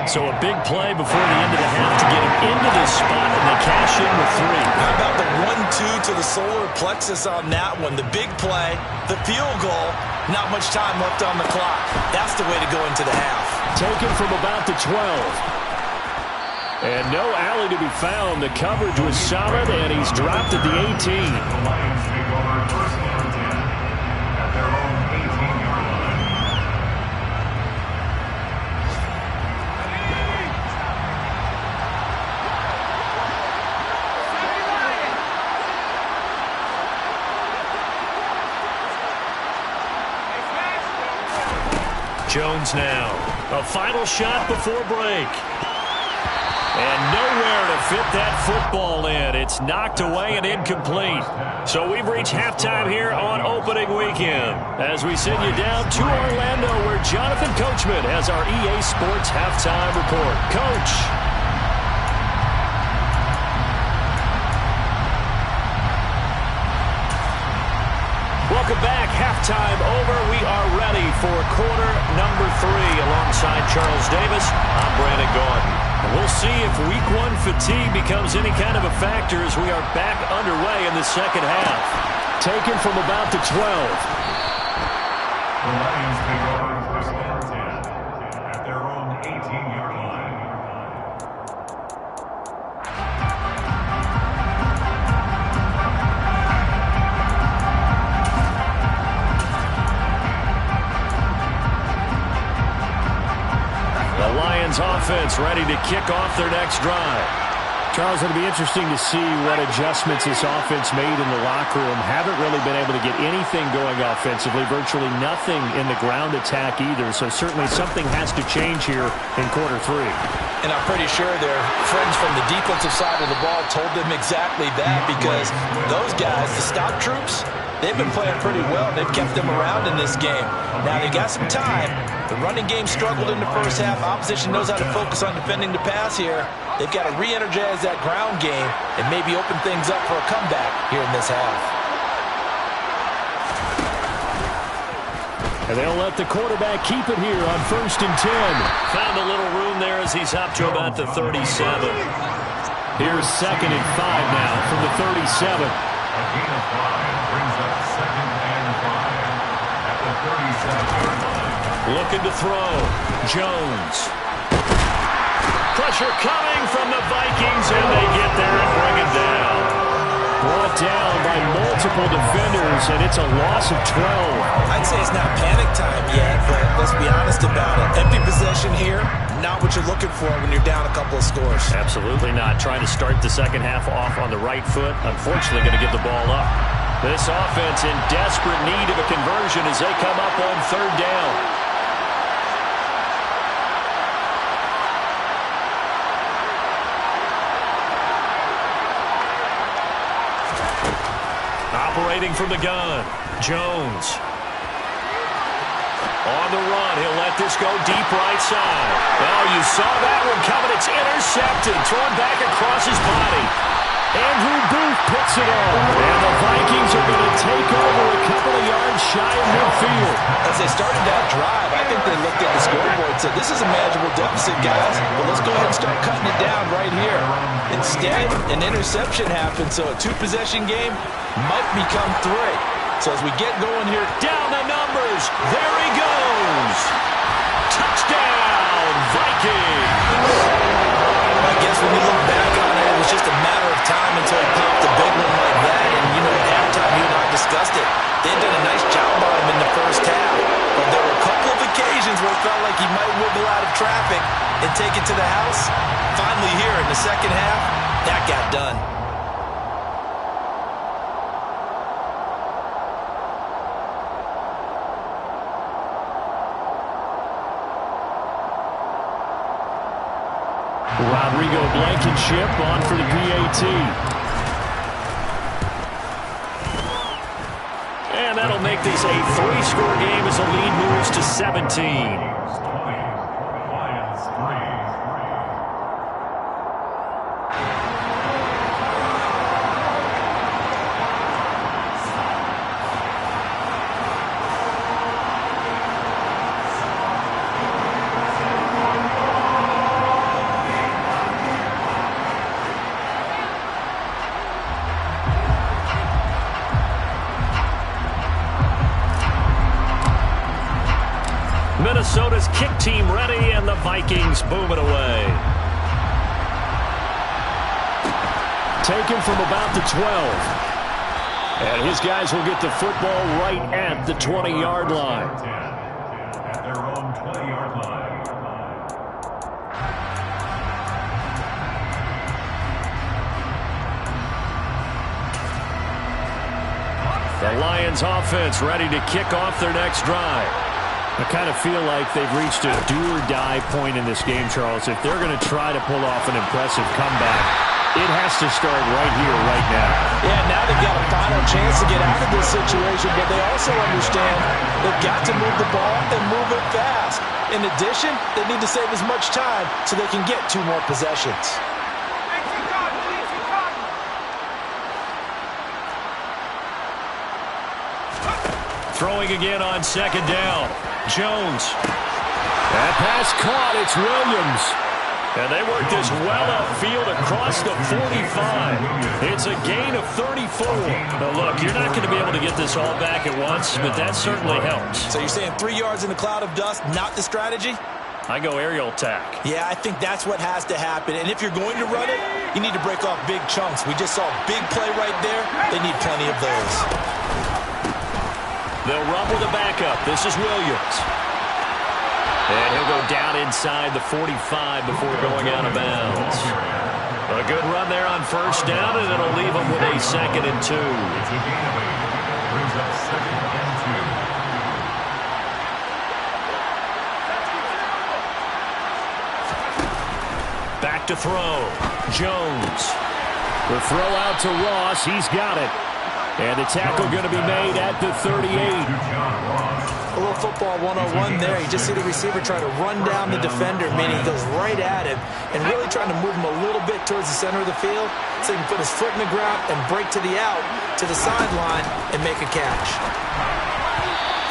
So a big play before the end of the half to get him into this spot, and they cash in with 3. How about the 1-2 to the solar plexus on that one? The big play, the field goal, not much time left on the clock. That's the way to go into the half. Taken from about the 12. And no alley to be found. The coverage was solid, and he's dropped at the 18. Jones now. A final shot before break. And nowhere to fit that football in. It's knocked away and incomplete. So we've reached halftime here on opening weekend as we send you down to Orlando where Jonathan Coachman has our EA Sports halftime report. Coach. halftime over. We are ready for quarter number 3. Alongside Charles Davis, I'm Brandon Gordon. And we'll see if week 1 fatigue becomes any kind of a factor as we are back underway in the second half. Taken from about the 12. The Lions take over first and 10 at their own 18-yard line. The Lions offense ready to kick off their next drive. Charles, it'll be interesting to see what adjustments this offense made in the locker room. Haven't really been able to get anything going offensively, virtually nothing in the ground attack either. So certainly something has to change here in quarter 3. And I'm pretty sure their friends from the defensive side of the ball told them exactly that, because those guys, the stop troops, they've been playing pretty well. They've kept them around in this game. Now they got some time. The running game struggled in the first half. Opposition knows how to focus on defending the pass here. They've got to re-energize that ground game and maybe open things up for a comeback here in this half. And they'll let the quarterback keep it here on 1st and 10. Found a little room there as he's up to about the 37. Here's 2nd and 5 now from the 37. A gain of 5 brings up 2nd and 5 at the 37-yard line. Looking to throw. Jones. Pressure coming from the Vikings, and they get there and bring it down. Brought down by multiple defenders, and it's a loss of 12. I'd say it's not panic time yet, but let's be honest about it. Empty possession here, not what you're looking for when you're down a couple of scores. Absolutely not. Trying to start the second half off on the right foot. Unfortunately, going to give the ball up. This offense in desperate need of a conversion as they come up on 3rd down. Operating from the gun, Jones. On the run, he'll let this go deep right side. Oh, you saw that one coming. It's intercepted, thrown back across his body. Andrew Booth puts it on. And the Vikings are going to take over a couple of yards shy of midfield. As they started that drive, I think they looked at the scoreboard and said, this is a manageable deficit, guys. Well, let's go ahead and start cutting it down right here. Instead, an interception happened, so a 2-possession game might become 3. So as we get going here, down the numbers, there he goes. Touchdown, Vikings. I guess when you look back on it, it was just a matter of time until he popped a big one like that. And, you know, at halftime, you and I discussed it. They did a nice job on him in the first half. But there were a couple of occasions where it felt like he might wiggle out of traffic and take it to the house. Finally here in the second half, that got done. Rodrigo Blankenship on for the PAT. And that'll make this a 3-score game as the lead moves to 17. Lions 3. Minnesota's kick team ready, and the Vikings boom it away. Taken from about the 12. And his guys will get the football right at the 20-yard line. At their own 20-yard line. The Lions offense ready to kick off their next drive. I kind of feel like they've reached a do-or-die point in this game, Charles. If they're going to try to pull off an impressive comeback, it has to start right here, right now. Yeah, now they've got a final chance to get out of this situation, but they also understand they've got to move the ball and move it fast. In addition, they need to save as much time so they can get 2 more possessions. Throwing again on second down. Jones. That pass caught. It's Williams. And they work this well upfield across the 45. It's a gain of 34. Now, look, you're not going to be able to get this all back at once, but that certainly helps. So you're saying 3 yards in a cloud of dust, not the strategy? I go aerial attack. Yeah, I think that's what has to happen. And if you're going to run it, you need to break off big chunks. We just saw a big play right there. They need plenty of those. They'll run with a backup. This is Williams. And he'll go down inside the 45 before going out of bounds. A good run there on first down, and it'll leave him with a 2nd and 2. It's a gain of 8. Brings up 2nd and 2. Back to throw. Jones. The throw out to Ross. He's got it. And the tackle going to be made at the 38. A little football 101 there. You just see the receiver trying to run down the defender, meaning he goes right at him, and really trying to move him a little bit towards the center of the field so he can put his foot in the ground and break to the out, to the sideline, and make a catch.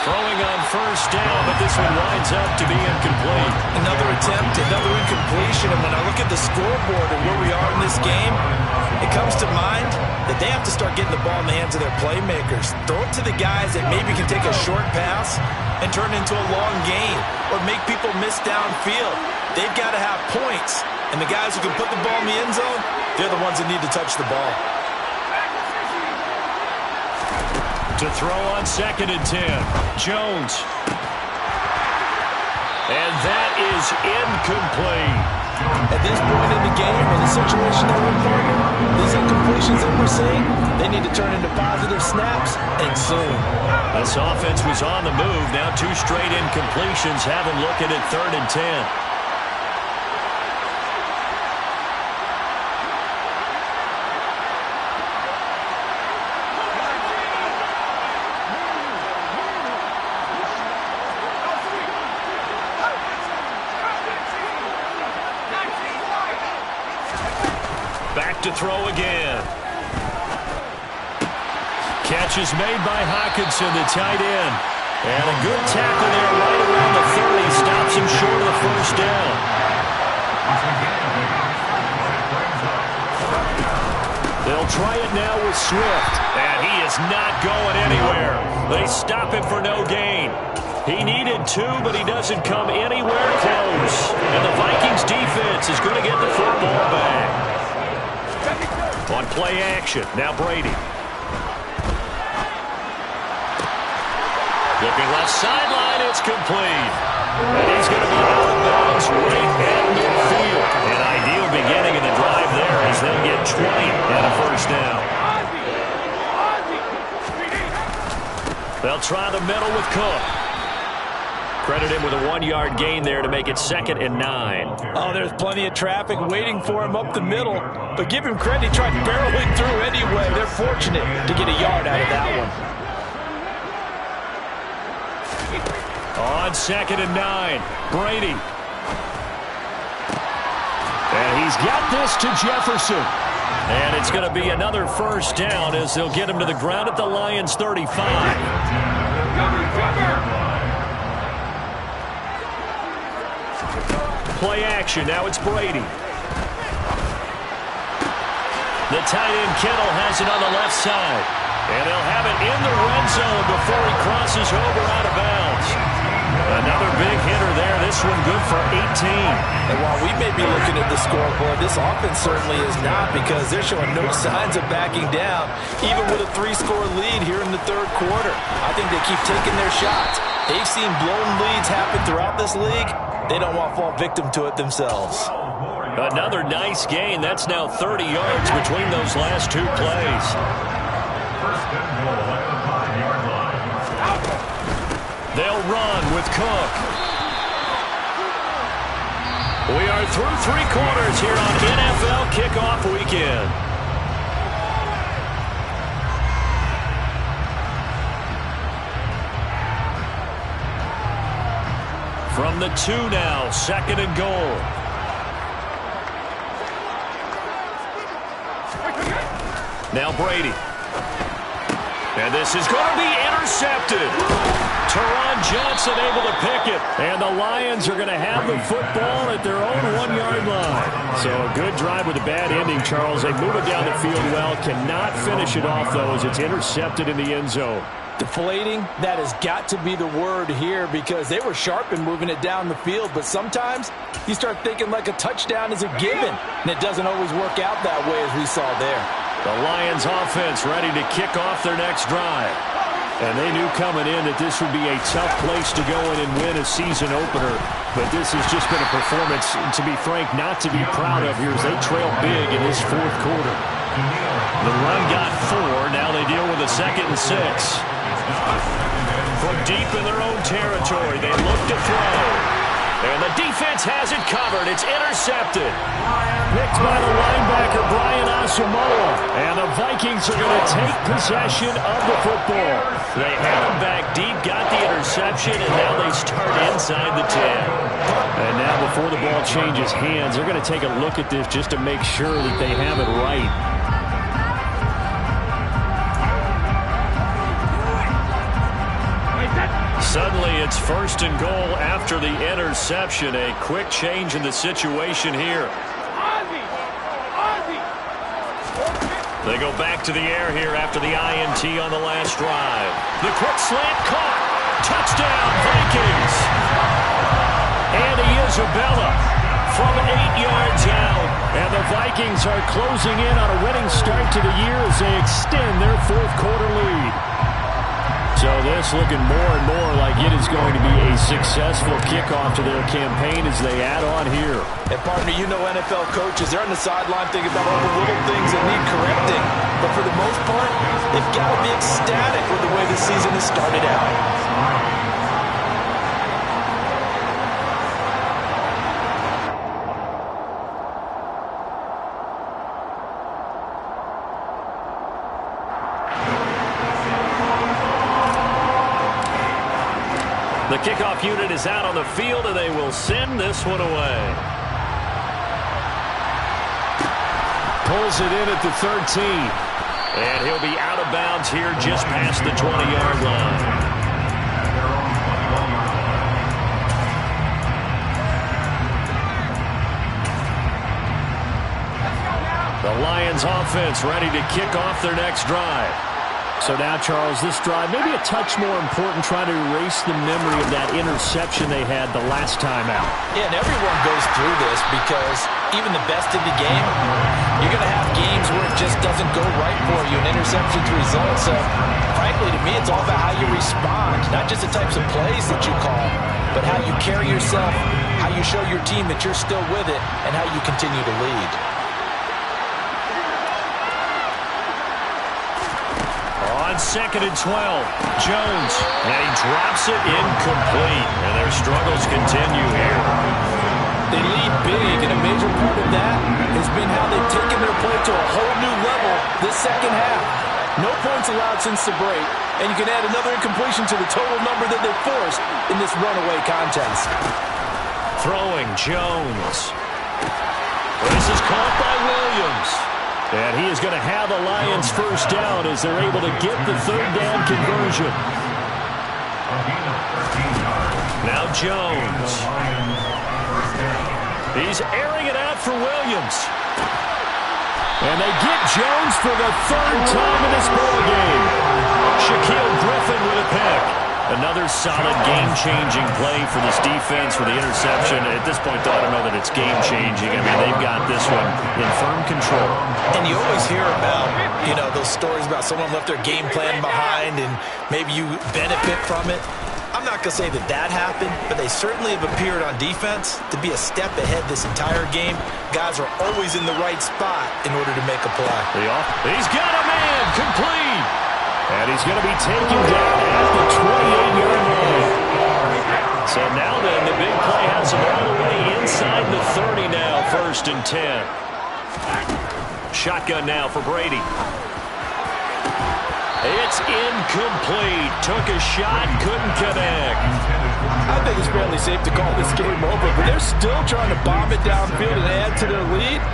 Throwing on first down, but this one winds up to be incomplete. Another attempt, another incompletion, and when I look at the scoreboard and where we are in this game, it comes to mind that they have to start getting the ball in the hands of their playmakers. Throw it to the guys that maybe can take a short pass and turn it into a long gain or make people miss downfield. They've got to have points, and the guys who can put the ball in the end zone, they're the ones that need to touch the ball. To throw on 2nd and 10. Jones. And that is incomplete. At this point in the game, in the situation that we're playing, these incompletions that we're seeing, they need to turn into positive snaps, and soon. This offense was on the move. Now 2 straight incompletions have them looking at 3rd and 10. Back to throw again. Catch is made by Hockenson, the tight end. And a good tackle there right around the 30. Stops him short of the first down. They'll try it now with Swift. And he is not going anywhere. They stop him for no gain. He needed 2, but he doesn't come anywhere close. And the Vikings defense is going to get the football back. On play action, now Brady. Looking left sideline, it's complete. And he's going to be out of bounds right at midfield. An ideal beginning of the drive there as they'll get 20 and a first down. They'll try the middle with Cook. Credit him with a 1-yard gain there to make it 2nd and 9. Oh, there's plenty of traffic waiting for him up the middle. But give him credit, he tried barreling through anyway. They're fortunate to get a yard out of that one. On 2nd and 9, Brady. And he's got this to Jefferson. And it's going to be another first down as they'll get him to the ground at the Lions' 35. Play action, now it's Brady. The tight end Kittle has it on the left side. And they'll have it in the red zone before he crosses over out of bounds. Another big hitter there, this one good for 18. And while we may be looking at the scoreboard, this offense certainly is not, because they're showing no signs of backing down, even with a 3-score lead here in the 3rd quarter. I think they keep taking their shots. They've seen blown leads happen throughout this league. They don't want to fall victim to it themselves. Another nice gain. That's now 30 yards between those last 2 plays. First and goal at the 5-yard line. They'll run with Cook. We are through 3 quarters here on NFL Kickoff Weekend. From the 2 now, 2nd and goal. Now Brady. And this is going to be intercepted. Teron Johnson able to pick it. And the Lions are going to have the football at their own 1-yard line. So a good drive with a bad ending, Charles. They move it down the field well. Cannot finish it off, though, as it's intercepted in the end zone. Deflating, that has got to be the word here because they were sharp in moving it down the field, but sometimes you start thinking like a touchdown is a given, and it doesn't always work out that way as we saw there. The Lions offense ready to kick off their next drive. And they knew coming in that this would be a tough place to go in and win a season opener, but this has just been a performance, to be frank, not to be proud of here as they trail big in this fourth quarter. The run got 4, now they deal with a 2nd and 6. From deep in their own territory, they look to throw. And the defense has it covered. It's intercepted. Picked by the linebacker, Brian Asamoah. And the Vikings are going to take possession of the football. They had him back deep, got the interception, and now they start inside the 10. And now before the ball changes hands, they're going to take a look at this just to make sure that they have it right. Suddenly, it's 1st and goal after the interception. A quick change in the situation here. They go back to the air here after the INT on the last drive. The quick slant caught. Touchdown, Vikings. Andy Isabella from 8 yards out. And the Vikings are closing in on a winning start to the year as they extend their fourth quarter lead. So this looking more and more like it is going to be a successful kickoff to their campaign as they add on here. And partner, you know NFL coaches, they're on the sideline thinking about all the little things that need correcting. But for the most part, they've got to be ecstatic with the way the season has started out. The kickoff unit is out on the field, and they will send this one away. Pulls it in at the 13. And he'll be out of bounds here just past the 20-yard line. The Lions offense ready to kick off their next drive. So now, Charles, this drive maybe a touch more important, trying to erase the memory of that interception they had the last time out. Yeah, and everyone goes through this because even the best in the game, you're going to have games where it just doesn't go right for you, and interceptions result. So, frankly, to me, it's all about how you respond, not just the types of plays that you call, but how you carry yourself, how you show your team that you're still with it, and how you continue to lead. On 2nd and 12, Jones, and he drops it incomplete, and their struggles continue here. They lead big, and a major part of that has been how they've taken their play to a whole new level this second half. No points allowed since the break, and you can add another incompletion to the total number that they've forced in this runaway contest. Throwing Jones. This is caught by Williams. And he is going to have the Lions first down as they're able to get the third down conversion. Now Jones. He's airing it out for Williams. And they get Jones for the third time in this ballgame. Shaquille Griffin with a pick. Another solid game-changing play for this defense with the interception. At this point, though, I don't know that it's game-changing. I mean, they've got this one in firm control. And you always hear about, you know, those stories about someone left their game plan behind and maybe you benefit from it. I'm not going to say that that happened, but they certainly have appeared on defense to be a step ahead this entire game. Guys are always in the right spot in order to make a play. He's got a man complete. And he's going to be taken down at the 28-yard line. So now then, the big play has him all the way inside the 30 now, 1st and 10. Shotgun now for Brady. It's incomplete. Took a shot, couldn't connect. I think it's fairly safe to call this game over, but they're still trying to bomb it downfield and add to their lead.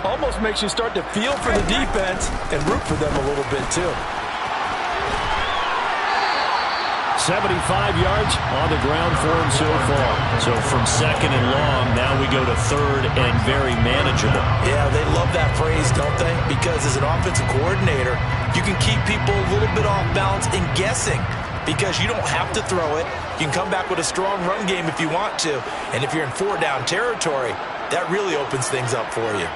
Almost makes you start to feel for the defense and root for them a little bit, too. 75 yards on the ground for him so far. So from second and long, now we go to third and very manageable. Yeah, they love that phrase, don't they? Because as an offensive coordinator, you can keep people a little bit off balance and guessing because you don't have to throw it. You can come back with a strong run game if you want to. And if you're in 4-down territory, that really opens things up for you.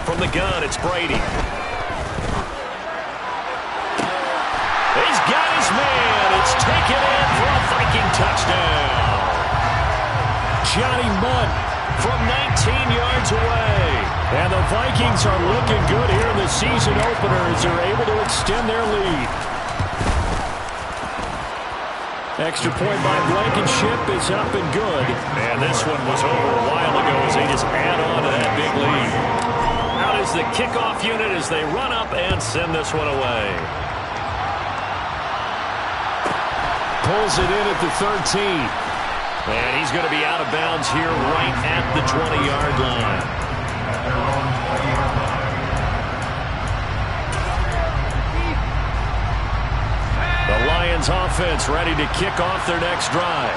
From the gun, it's Brady. He's got his man. It's taken in for a Viking touchdown. Johnny Mudd from 19 yards away. And the Vikings are looking good here in the season opener as they're able to extend their lead. Extra point by Blankenship is up and good. And this one was over a while ago as they just add on to that big lead. Out is the kickoff unit as they run up and send this one away. Pulls it in at the 13. And he's going to be out of bounds here right at the 20-yard line. The Lions offense ready to kick off their next drive.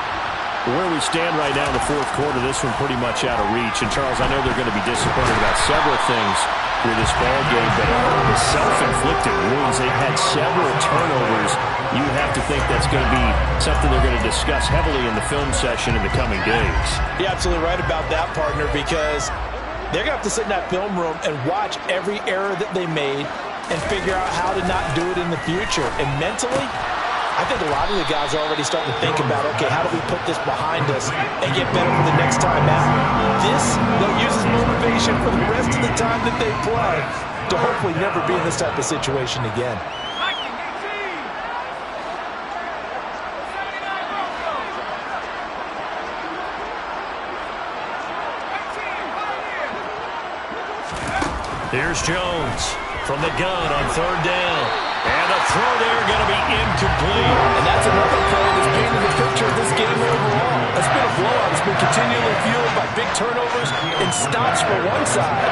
Where we stand right now in the fourth quarter, this one pretty much out of reach. And, Charles, I know they're going to be disappointed about several things with this ball game, but the self-inflicted wounds, they've had several turnovers. You have to think that's going to be something they're going to discuss heavily in the film session in the coming days. You're absolutely right about that, partner, because they're going to have to sit in that film room and watch every error that they made and figure out how to not do it in the future. And mentally, I think a lot of the guys are already starting to think about, okay, how do we put this behind us and get better for the next time out? This, they'll use as motivation for the rest of the time that they play to hopefully never be in this type of situation again. Here's Jones from the gun on third down. And a throw there going to be incomplete. And that's another play that's painted the picture of this game overall. It's been a blowout. It's been continually fueled by big turnovers and stops for one side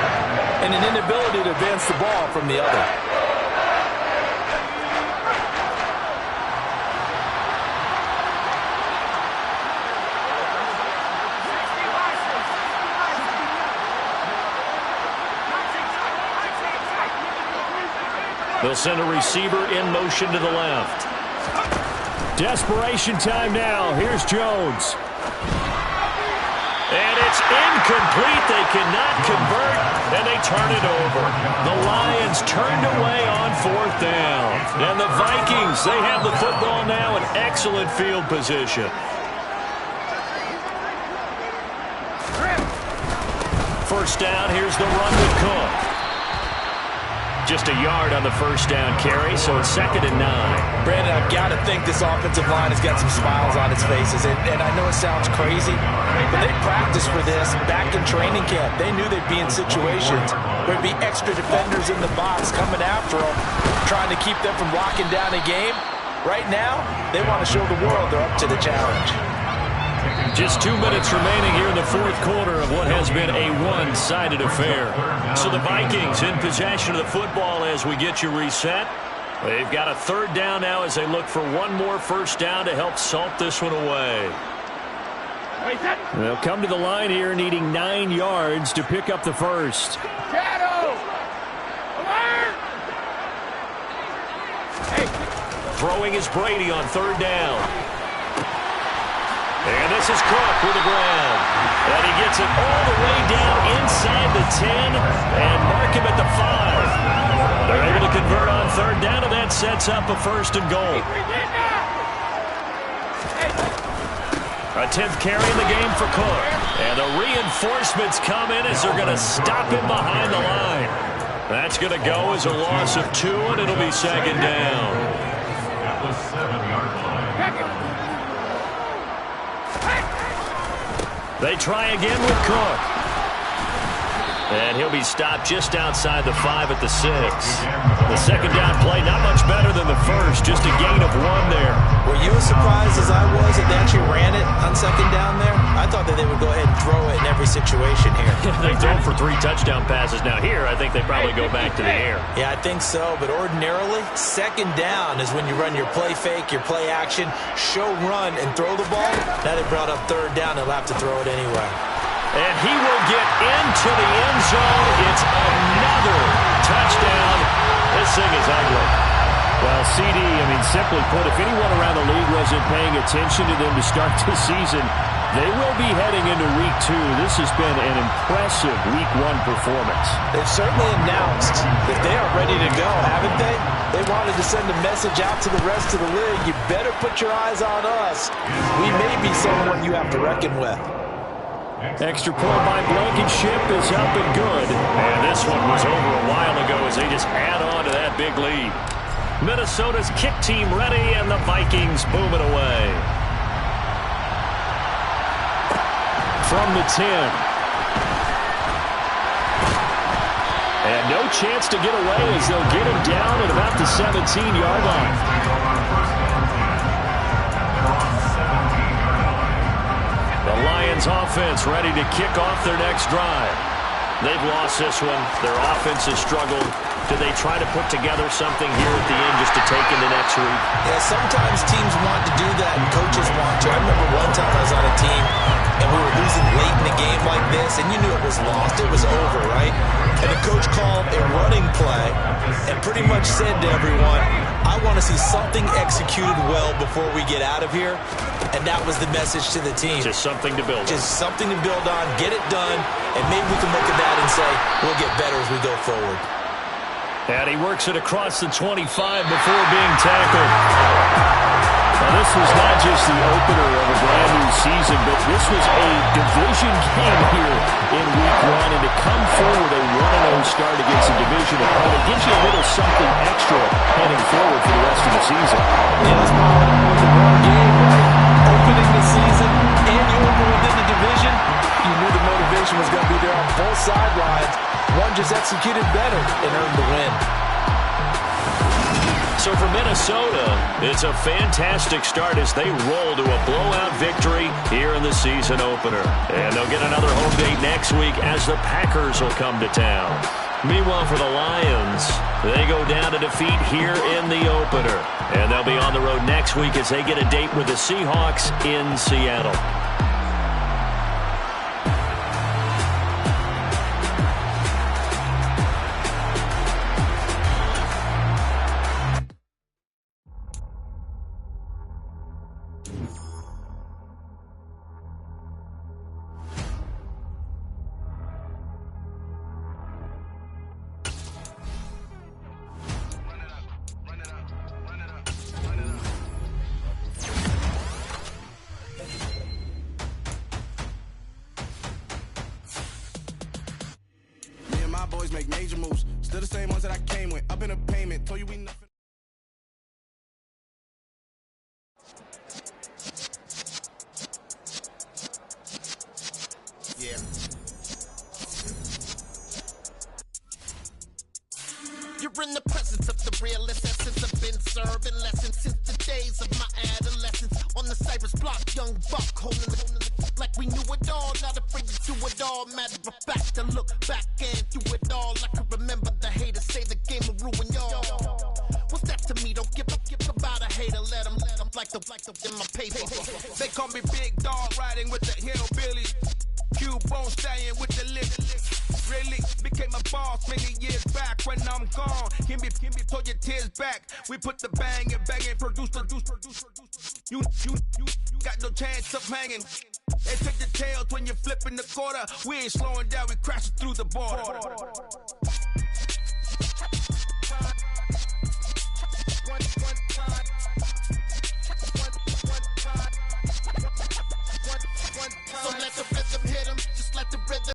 and an inability to advance the ball from the other. They'll send a receiver in motion to the left. Desperation time now. Here's Jones. And it's incomplete. They cannot convert, and they turn it over. The Lions turned away on fourth down. And the Vikings, they have the football now in excellent field position. First down, here's the run with Cook. Just a yard on the first down carry, so it's 2nd and 9. Brandon, I've got to think this offensive line has got some smiles on its faces. And I know it sounds crazy, but they practiced for this back in training camp. They knew they'd be in situations where there'd be extra defenders in the box coming after them, trying to keep them from locking down a game. Right now, they want to show the world they're up to the challenge. Just 2 minutes remaining here in the fourth quarter of what has been a one-sided affair. So the Vikings in possession of the football as we get you reset. They've got a third down now as they look for one more first down to help salt this one away. They'll come to the line here needing 9 yards to pick up the first. Shadow! Alert! Hey. Throwing is Brady on third down. And this is Cook with the ground. And he gets it all the way down inside the 10 and mark him at the 5. They're able to convert on third down, and that sets up a 1st and goal. A 10th carry in the game for Cook. And the reinforcements come in as they're going to stop him behind the line. That's going to go as a loss of 2, and it'll be 2nd down. At the 7-yard line. They try again with Cook. And he'll be stopped just outside the 5 at the 6. The second down play, not much better than the first, just a gain of 1 there. Were you as surprised as I was that they actually ran it? on second down there? I thought that they would go ahead and throw it in every situation here. They throw for 3 touchdown passes. Now here, I think they probably go back to the air. Yeah, I think so, but ordinarily, second down is when you run your play fake, your play action, show run, and throw the ball. Now they brought up third down, they'll have to throw it anyway. And he will get into the end zone. It's another touchdown. This thing is ugly. Well, CD, simply put, if anyone around the league wasn't paying attention to them to start the season, they will be heading into Week 2. This has been an impressive Week 1 performance. They've certainly announced that they are ready to go, haven't they? They wanted to send a message out to the rest of the league. You better put your eyes on us. We may be someone you have to reckon with. Extra point by Blankenship is up and good. And this one was over a while ago as they just add on to that big lead. Minnesota's kick team ready, and the Vikings boom it away. From the 10. And no chance to get away as they'll get him down at about the 17-yard line. The Lions offense ready to kick off their next drive. They've lost this one. Their offense has struggled. Do they try to put together something here at the end just to take into next week? Yeah, sometimes teams want to do that and coaches want to. I remember one time I was on a team and we were losing late in a game like this, and you knew it was lost. It was over, right? And the coach called a running play and pretty much said to everyone, I want to see something executed well before we get out of here. And that was the message to the team. Just something to build on. Just something to build on, get it done, and maybe we can look at that and say, we'll get better as we go forward. And he works it across the 25 before being tackled. Now, this was not just the opener of a brand new season, but this was a division game here in Week 1. And to come forward a 1-0 start against a division opponent gives you a little something extra heading forward for the rest of the season. Yeah, it's the one game, right? Opening the season, and you open within the division. You knew the motivation was going to be there on both sidelines. One just executed better and earned the win. So for Minnesota, it's a fantastic start as they roll to a blowout victory here in the season opener. And they'll get another home date next week as the Packers will come to town. Meanwhile, for the Lions, they go down to defeat here in the opener. And they'll be on the road next week as they get a date with the Seahawks in Seattle. Boys make major moves. Still the same ones that I came with. Up in a payment. Told you we nothing. Yeah. You're in the presence of the realest essence. I've been serving lessons since the days of my adolescence. On the Cypress block, young buck holding the like we knew it all, not afraid to do it all. Matter of fact, to look back and do it all. I can remember the haters say the game will ruin y'all. What's that to me? Don't give about a hater. Let them like the in my paper. They call me Big Dog, riding with the hillbillies. Cubone staying with the lift. Really became a boss many years back. When I'm gone, can be pull your tears back. We put the bang and produce. You got no chance of hanging. They take the tails when you're flipping the quarter. We ain't slowing down, we crashing through the border. So let the rhythm hit.